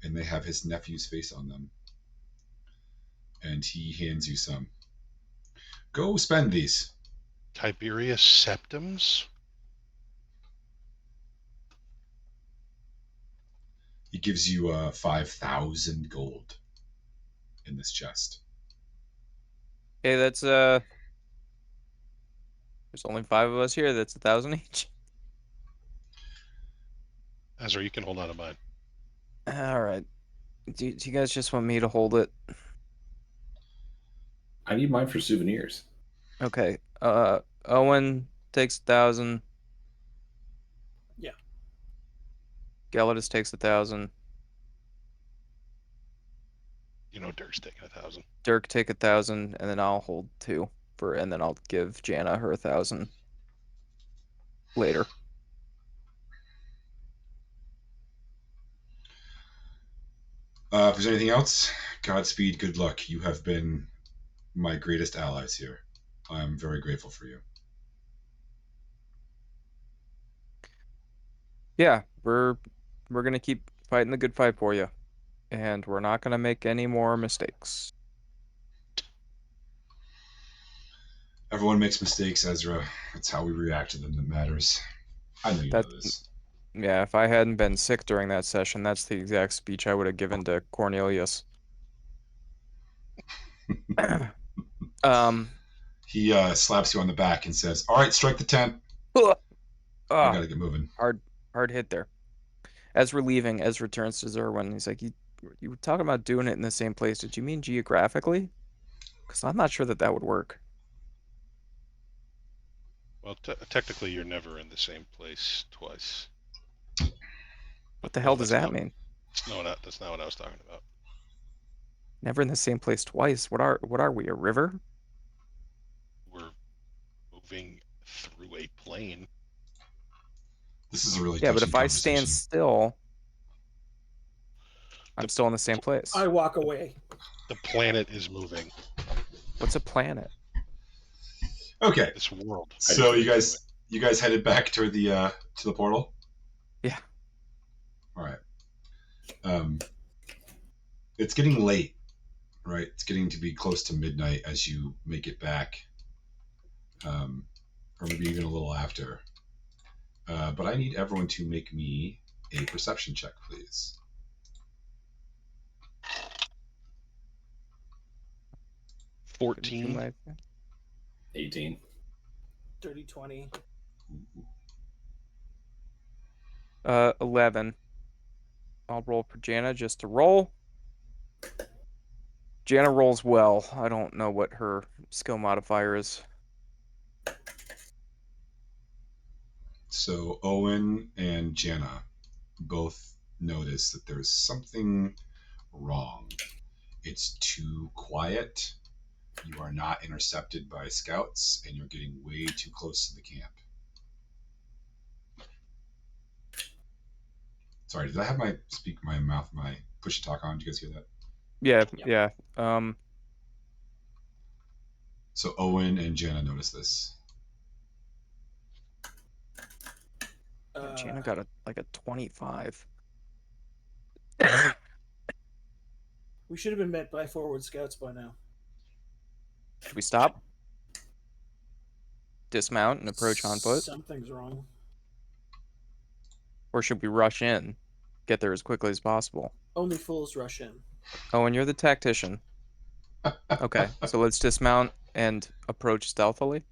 and they have his nephew's face on them. And he hands you some. Go spend these. Tiberius septums? He gives you 5,000 gold in this chest. Hey, that's there's only 5 of us here. That's 1,000 each. Ezra, you can hold on to mine. All right. Do you guys just want me to hold it? I need mine for souvenirs. Okay. Owen takes 1,000. Yeah. Gelidus takes 1,000. You know Dirk's taking 1,000. Dirk take 1,000, and then I'll hold 2 and then I'll give Jana her 1,000 later. If there's anything else, Godspeed, good luck. You have been my greatest allies here. I'm very grateful for you. Yeah, we're gonna keep fighting the good fight for you, and we're not gonna make any more mistakes. Everyone makes mistakes, Ezra. It's how we react to them that matters. I know you know this. Yeah, if I hadn't been sick during that session, that's the exact speech I would have given to Cornelius. He slaps you on the back and says, "All right, strike the tent. I gotta get moving." Hard hit there. As we're leaving, Ezra turns to Zerwin. He's like, "You were talking about doing it in the same place. Did you mean geographically? Because I'm not sure that would work." Well, technically, you're never in the same place twice. What the hell does that mean? No, that's not what I was talking about. Never in the same place twice. What are we, a river? We're moving through a plane. This is a really Yeah, but touchy if I stand conversation. still, I'm still in the same place. I walk away. The planet is moving. What's a planet? Okay, This world. so you guys headed back toward the to the portal. Yeah. All right. It's getting late, right? It's getting to be close to midnight as you make it back, or maybe even a little after. But I need everyone to make me a perception check, please. Couldn't do 14. my- 18. Dirty 20. 11. I'll roll for Jana just to roll. Jana rolls well. I don't know what her skill modifier is. So Owen and Jana both notice that there's something wrong. It's too quiet. You are not intercepted by scouts, and you're getting way too close to the camp. Sorry, did I have my push to talk on? Did you guys hear that? Yeah. So Owen and Jana notice this. Jana got a 25. We should have been met by forward scouts by now. Should we stop? Dismount and approach on foot? Something's wrong. Or should we rush in? Get there as quickly as possible. Only fools rush in. Oh, and you're the tactician. Okay, so let's dismount and approach stealthily.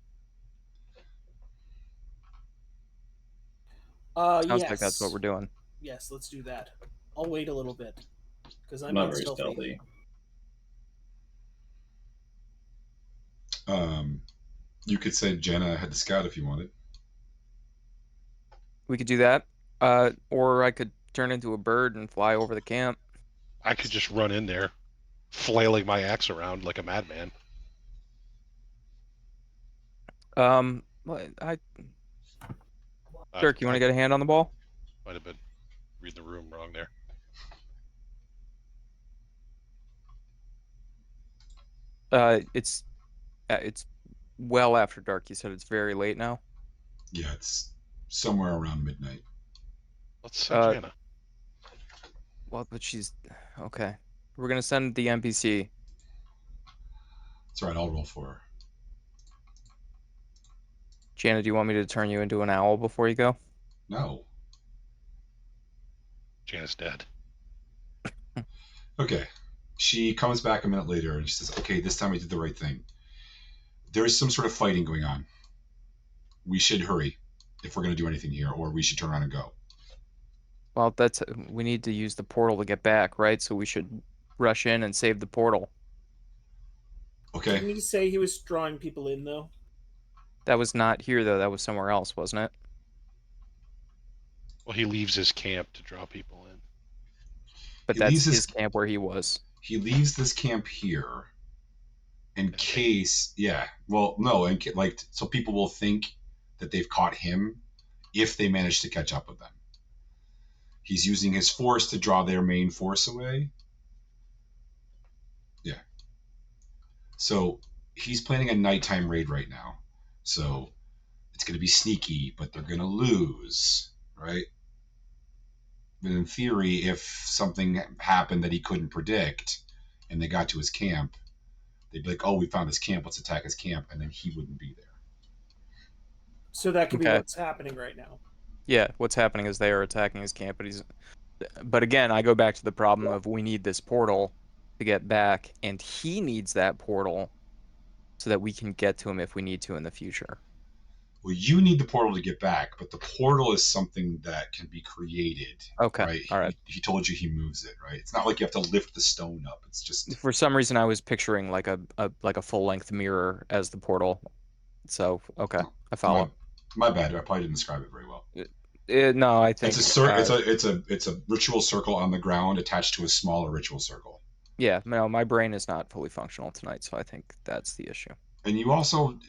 Sounds yes. like that's what we're doing. Yes, let's do that. I'll wait a little bit because I'm not not very stealthy. You could say Jana had the scout if you wanted. We could do that. Or I could turn into a bird and fly over the camp. I could just run in there, flailing my axe around like a madman. Well, Dirk, you want to get a hand on the ball? Might have been reading the room wrong there. It's well after dark. You said it's very late now. Yeah, it's somewhere around midnight. Let's send Jana. Well, but she's okay. We're gonna send the NPC. That's right. I'll roll for her. Jana, do you want me to turn you into an owl before you go? No. Jana's dead. Okay. She comes back a minute later and she says, okay, this time I did the right thing. There's some sort of fighting going on. We should hurry if we're going to do anything here, or we should turn around and go. Well, we need to use the portal to get back, right? So we should rush in and save the portal. Okay. Didn't he say he was drawing people in, though? That was not here, though. That was somewhere else, wasn't it? Well, he leaves his camp to draw people in. But that's his camp where he was. He leaves this camp here in case, yeah. Well, no, and so people will think that they've caught him if they manage to catch up with them. He's using his force to draw their main force away. Yeah. So he's planning a nighttime raid right now. So it's going to be sneaky, but they're going to lose, right? But in theory, if something happened that he couldn't predict and they got to his camp, they'd be like, oh, we found his camp, let's attack his camp, and then he wouldn't be there. So that could be what's happening right now. Yeah, what's happening is they are attacking his camp, but again, I go back to the problem of we need this portal to get back, and he needs that portal so that we can get to him if we need to in the future. Well, you need the portal to get back, but the portal is something that can be created. Okay. Right? All right. He told you he moves it, right? It's not like you have to lift the stone up. It's just for some reason I was picturing like a full-length mirror as the portal. So okay, I follow. My bad. I probably didn't describe it very well. No, I think it's a ritual circle on the ground attached to a smaller ritual circle. Yeah, no, my brain is not fully functional tonight, so I think that's the issue. And you also,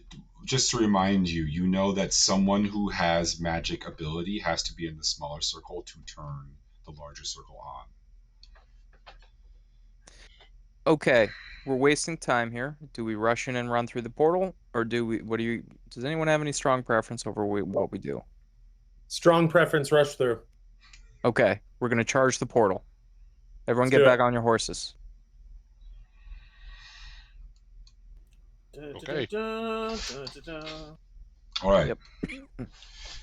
just to remind you, you know that someone who has magic ability has to be in the smaller circle to turn the larger circle on. Okay, we're wasting time here. Do we rush in and run through the portal, or does anyone have any strong preference over what we do? Strong preference, rush through. Okay, we're gonna charge the portal. Everyone get back on your horses. Okay. All right. Yep.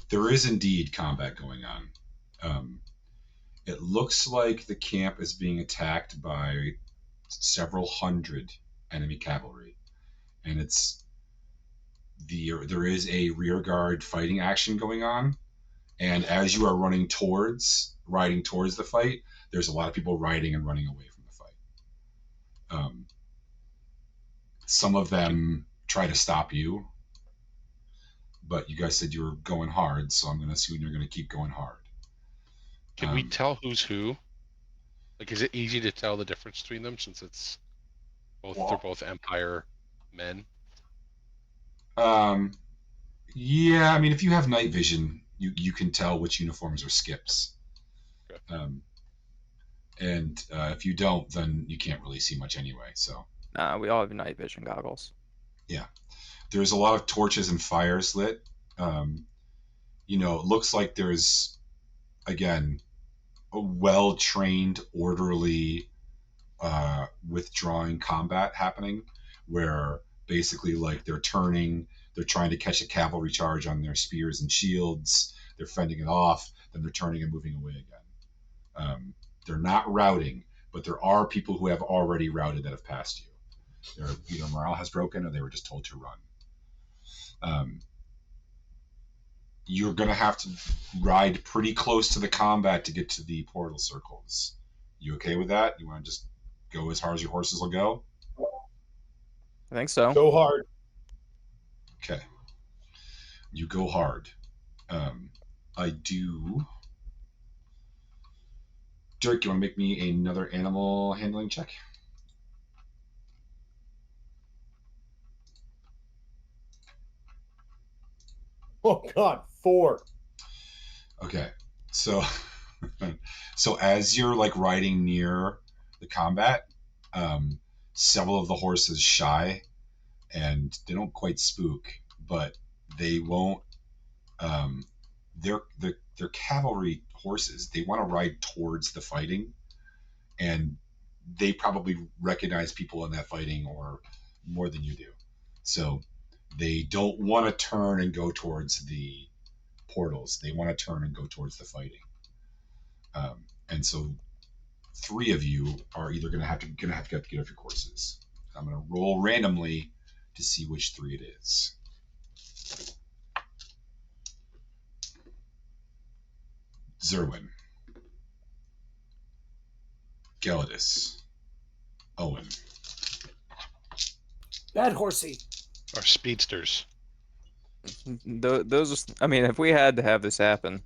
There is indeed combat going on. It looks like the camp is being attacked by several hundred enemy cavalry, and it's there is a rear guard fighting action going on, and as you are riding towards the fight, there's a lot of people riding and running away from the fight. Some of them try to stop you, but you guys said you were going hard, so I'm going to assume you're going to keep going hard. Can we tell who's who? Like, is it easy to tell the difference between them since it's they're both Empire men? Yeah, I mean, if you have night vision, you can tell which uniforms are Skips. Okay. And if you don't, then you can't really see much anyway. So We all have night vision goggles. yeah, there's a lot of torches and fires lit. It looks like there's, again, a well-trained, orderly withdrawing combat happening, where basically like they're trying to catch a cavalry charge on their spears and shields. They're fending it off, then they're turning and moving away again. They're not routing, but there are people who have already routed that have passed you. Either morale has broken or they were just told to run. You're going to have to ride pretty close to the combat to get to the portal circles. You okay with that? You want to just go as hard as your horses will go? I think so. Go hard. Okay. You go hard. I do. Dirk, you want to make me another animal handling check? Oh God, 4. Okay. So as you're like riding near the combat, several of the horses shy and they don't quite spook, but they won't they're cavalry horses. They want to ride towards the fighting, and they probably recognize people in that fighting or more than you do. So they don't want to turn and go towards the portals. They want to turn and go towards the fighting. And so 3 of you are either going to have to get off your horses. I'm going to roll randomly to see which 3 it is. Zerwin, Gelidus, Owen. Bad horsey. Our speedsters. Those, I mean, if we had to have this happen,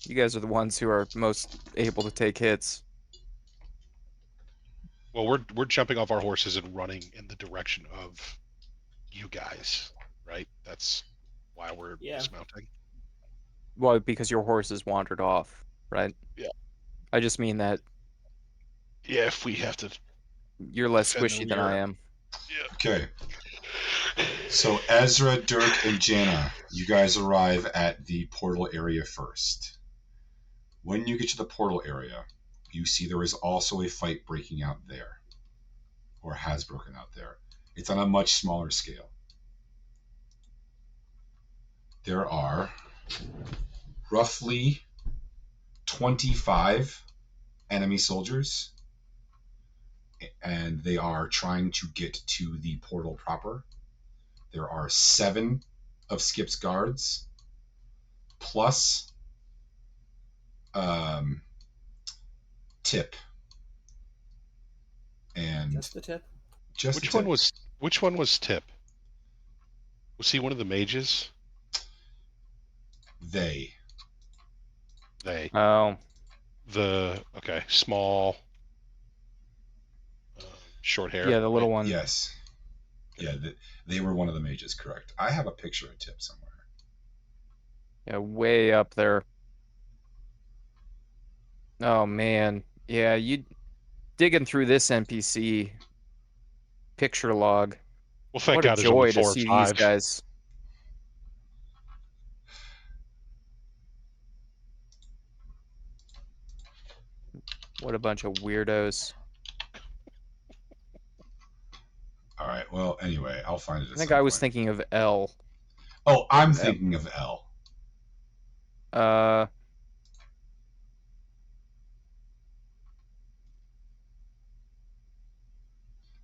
you guys are the ones who are most able to take hits. Well, we're jumping off our horses and running in the direction of you guys, right? That's why we're dismounting. Well, because your horses wandered off, right? Yeah. I just mean that. Yeah, if we have to. You're less defend squishy the than I rear. am. Yeah. Okay. So Ezra, Dirk, and Jana, you guys arrive at the portal area first. When you get to the portal area, you see there is also a fight breaking out there, or has broken out there. It's on a much smaller scale. There are roughly 25 enemy soldiers, and they are trying to get to the portal proper. There are 7 of Skip's guards, plus Tip. And Just the tip. Which one was Tip? Was he one of the mages? They. Oh. Okay, small, short hair. Yeah, the little right? one. Yes. Yeah, they were one of the mages, correct. I have a picture of Tip somewhere. Yeah, way up there. Oh man, yeah, you digging through this NPC picture log. Well, thank What God a there's only joy to 4 and see 5. these guys. What a bunch of weirdos. All right. Well, anyway, I'll find it. I think I was thinking of L. Oh, I'm thinking of L.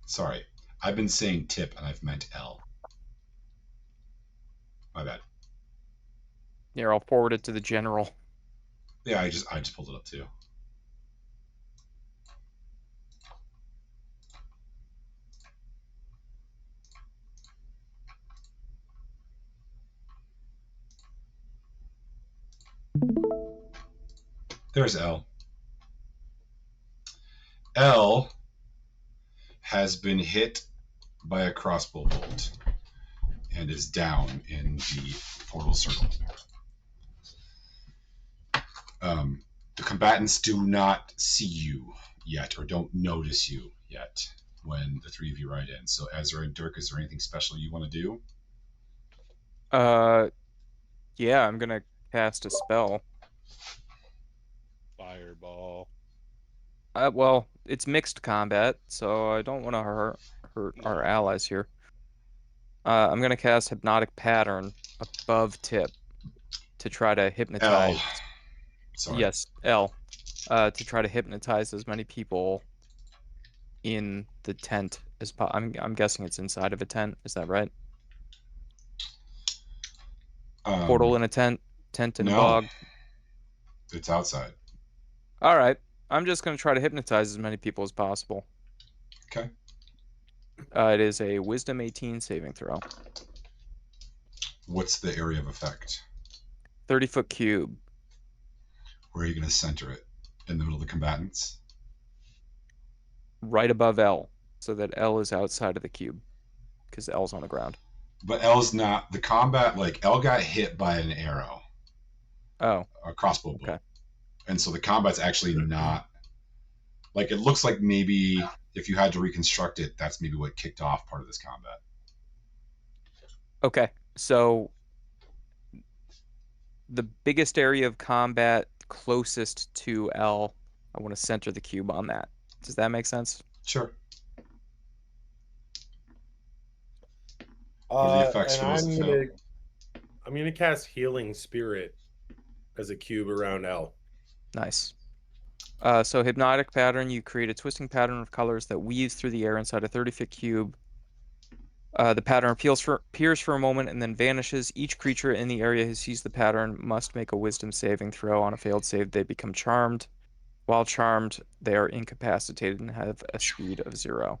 Sorry, I've been saying Tip and I've meant L. My bad. Here, I'll forward it to the general. Yeah, I just pulled it up too. There's L. L has been hit by a crossbow bolt and is down in the portal circle. The combatants do not see you yet or don't notice you yet when the three of you ride in. So Ezra and Dirk, is there anything special you want to do? Yeah, I'm gonna cast a spell. Fireball. Well, it's mixed combat, so I don't want to hurt our allies here. I'm gonna cast Hypnotic Pattern above Tip to try to hypnotize. L. Sorry. Yes, L. To try to hypnotize as many people in the tent as I'm guessing it's inside of a tent. Is that right? Portal in a tent in a bog. It's outside. All right. I'm just going to try to hypnotize as many people as possible. Okay. It is a Wisdom 18 saving throw. What's the area of effect? 30-foot cube. Where are you going to center it? In the middle of the combatants? Right above L, so that L is outside of the cube, because L's on the ground. But L's not the combat. Like L got hit by an arrow. Oh. A crossbow bolt. Okay. And so the combat's actually not. Like it looks like maybe if you had to reconstruct it, that's maybe what kicked off part of this combat. Okay, so the biggest area of combat closest to L, I want to center the cube on that. Does that make sense? Sure. What are the effects for this fail? I'm gonna cast Healing Spirit as a cube around L. Nice. So Hypnotic Pattern, you create a twisting pattern of colors that weaves through the air inside a 30-foot cube. The pattern appears for a moment and then vanishes. Each creature in the area who sees the pattern must make a Wisdom saving throw. On a failed save, they become charmed. While charmed, they are incapacitated and have a speed of 0.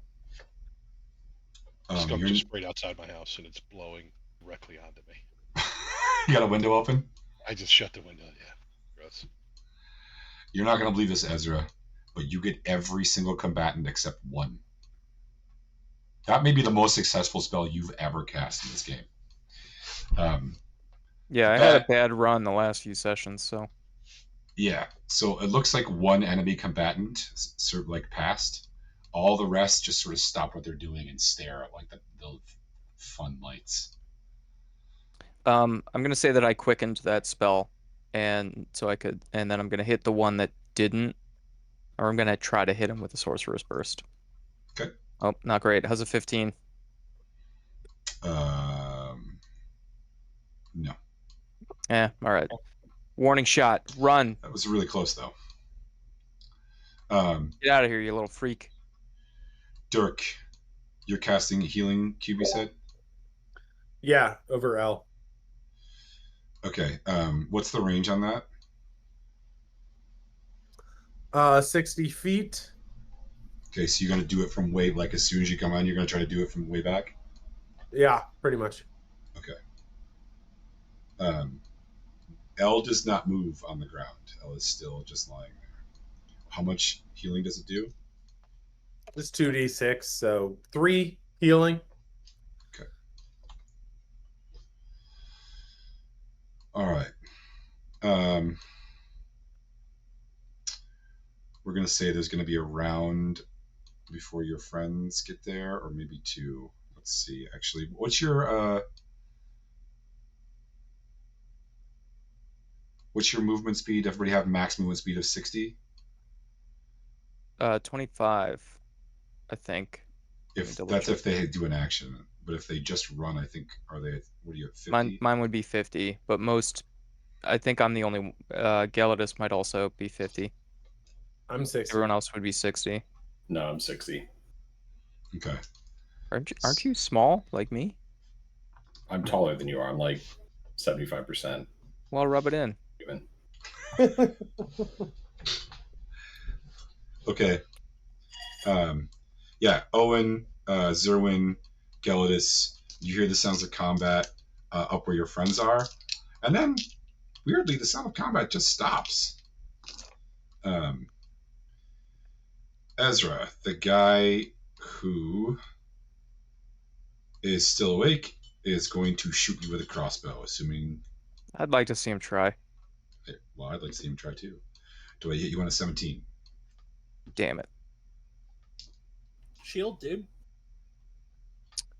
Scum just sprayed outside my house and it's blowing directly onto me. You got a window open? I just shut the window. Yeah, gross. You're not gonna believe this, Ezra, but you get every single combatant except one. That may be the most successful spell you've ever cast in this game. Yeah, I had a bad run the last few sessions, so. Yeah, so it looks like one enemy combatant sort of like passed. All the rest just sort of stop what they're doing and stare at like the fun lights. I'm gonna say that I quickened that spell, and then I'm gonna hit the one that didn't, or I'm gonna try to hit him with a Sorcerer's Burst. Okay. Oh, not great. How's a 15? No. All right. Warning shot. Run. That was really close though. Get out of here, you little freak. Dirk, you're casting Healing Cube, you said? Yeah, over L. Okay. What's the range on that? 60 feet. Okay, so you're gonna do it from way, like as soon as you come on, you're gonna try to do it from way back? Yeah, pretty much. Okay. L does not move on the ground. L is still just lying there. How much healing does it do? It's 2d6, so 3 healing. Okay. All right. We're gonna say there's gonna be a round before your friends get there, or maybe 2. Let's see. Actually, what's your movement speed? Everybody have max movement speed of 60? 25, I think. If they do an action, but if they just run, I think what are you at 50? Mine would be 50, but I think I'm the only. Gelidus might also be 50. I'm 60. Everyone else would be 60. No, I'm 60. Okay. Aren't you small like me? I'm taller than you are. I'm like 75% Well, rub it in. human. Okay. Yeah, Owen, Zerwin, Gelidus, you hear the sounds of combat up where your friends are. And then, weirdly, the sound of combat just stops. Ezra, the guy who is still awake, is going to shoot you with a crossbow, assuming... I'd like to see him try. Well, I'd like to see him try too. Do I hit you on a 17? Damn it. Shield, dude.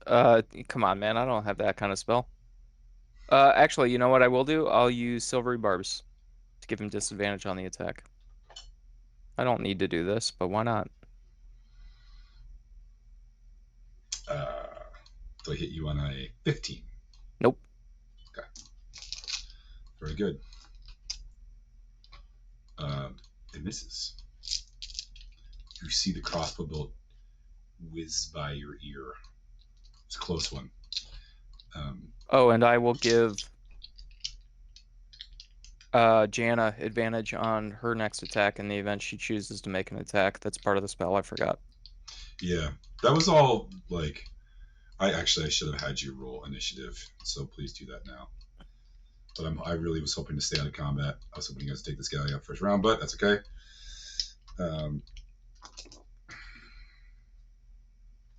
Come on, man. I don't have that kind of spell. Actually, you know what I will do? I'll use Silvery Barbs to give him disadvantage on the attack. I don't need to do this, but why not? Do I hit you on a 15? Nope. Okay. Very good. It misses. You see the crossbow bolt whiz by your ear. It's a close one. Oh, and I will give Jana advantage on her next attack in the event she chooses to make an attack. That's part of the spell. I forgot. Yeah, that was all like... I should have had you roll initiative, so please do that now. But I really was hoping to stay out of combat. I was hoping you guys to take this guy out first round, but that's okay.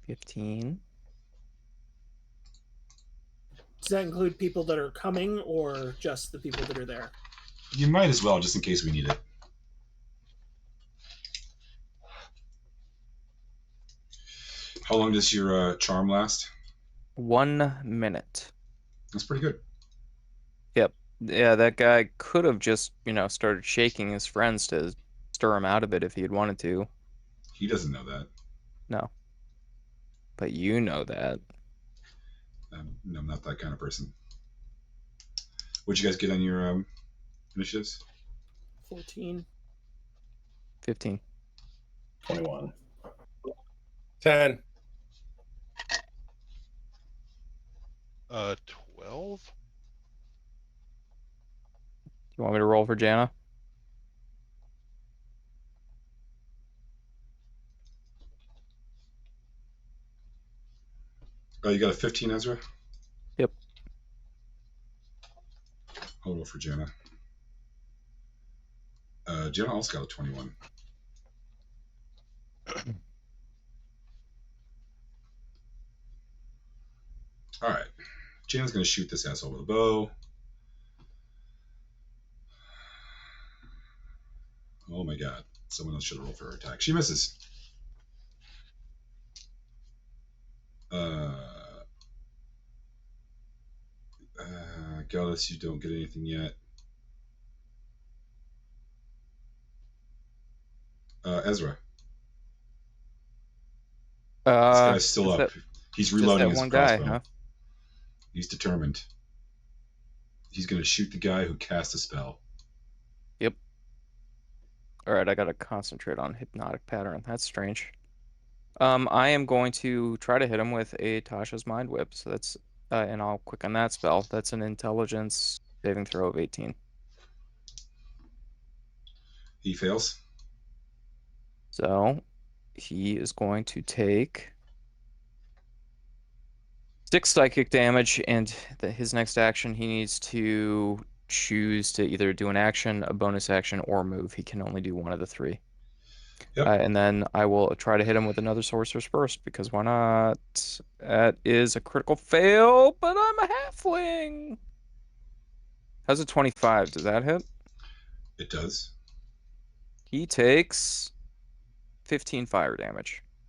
15. Does that include people that are coming or just the people that are there? You might as well, just in case we need it. How long does your charm last? 1 minute. That's pretty good. Yep. Yeah, that guy could have just, started shaking his friends to stir him out a bit if he had wanted to. He doesn't know that. No. But you know that. I'm not that kind of person. What'd you guys get on your initiatives? 14. 15. 21. 10. 12. You want me to roll for Jana? Oh, you got a 15, Ezra? Yep. I'll roll for Jana. Jana also got a 21. All right. Jana's going to shoot this asshole with a bow. Oh my god. Someone else should have rolled for her attack. She misses. Gallus, you don't get anything yet. Ezra. This guy's still up. He's reloading his crossbow. Huh? He's determined. He's going to shoot the guy who cast a spell. Yep. All right, I got to concentrate on hypnotic pattern. That's strange. I am going to try to hit him with a Tasha's Mind Whip. So that's, and I'll quick on that spell. That's an intelligence saving throw of 18. He fails. So he is going to take 6 psychic damage, and his next action, he needs to choose to either do an action, a bonus action, or move. He can only do one of the 3. Yep. And then I will try to hit him with another Sorcerer's Burst, because why not? That is a critical fail, but I'm a halfling. How's a 25? Does that hit? It does. He takes 15 fire damage.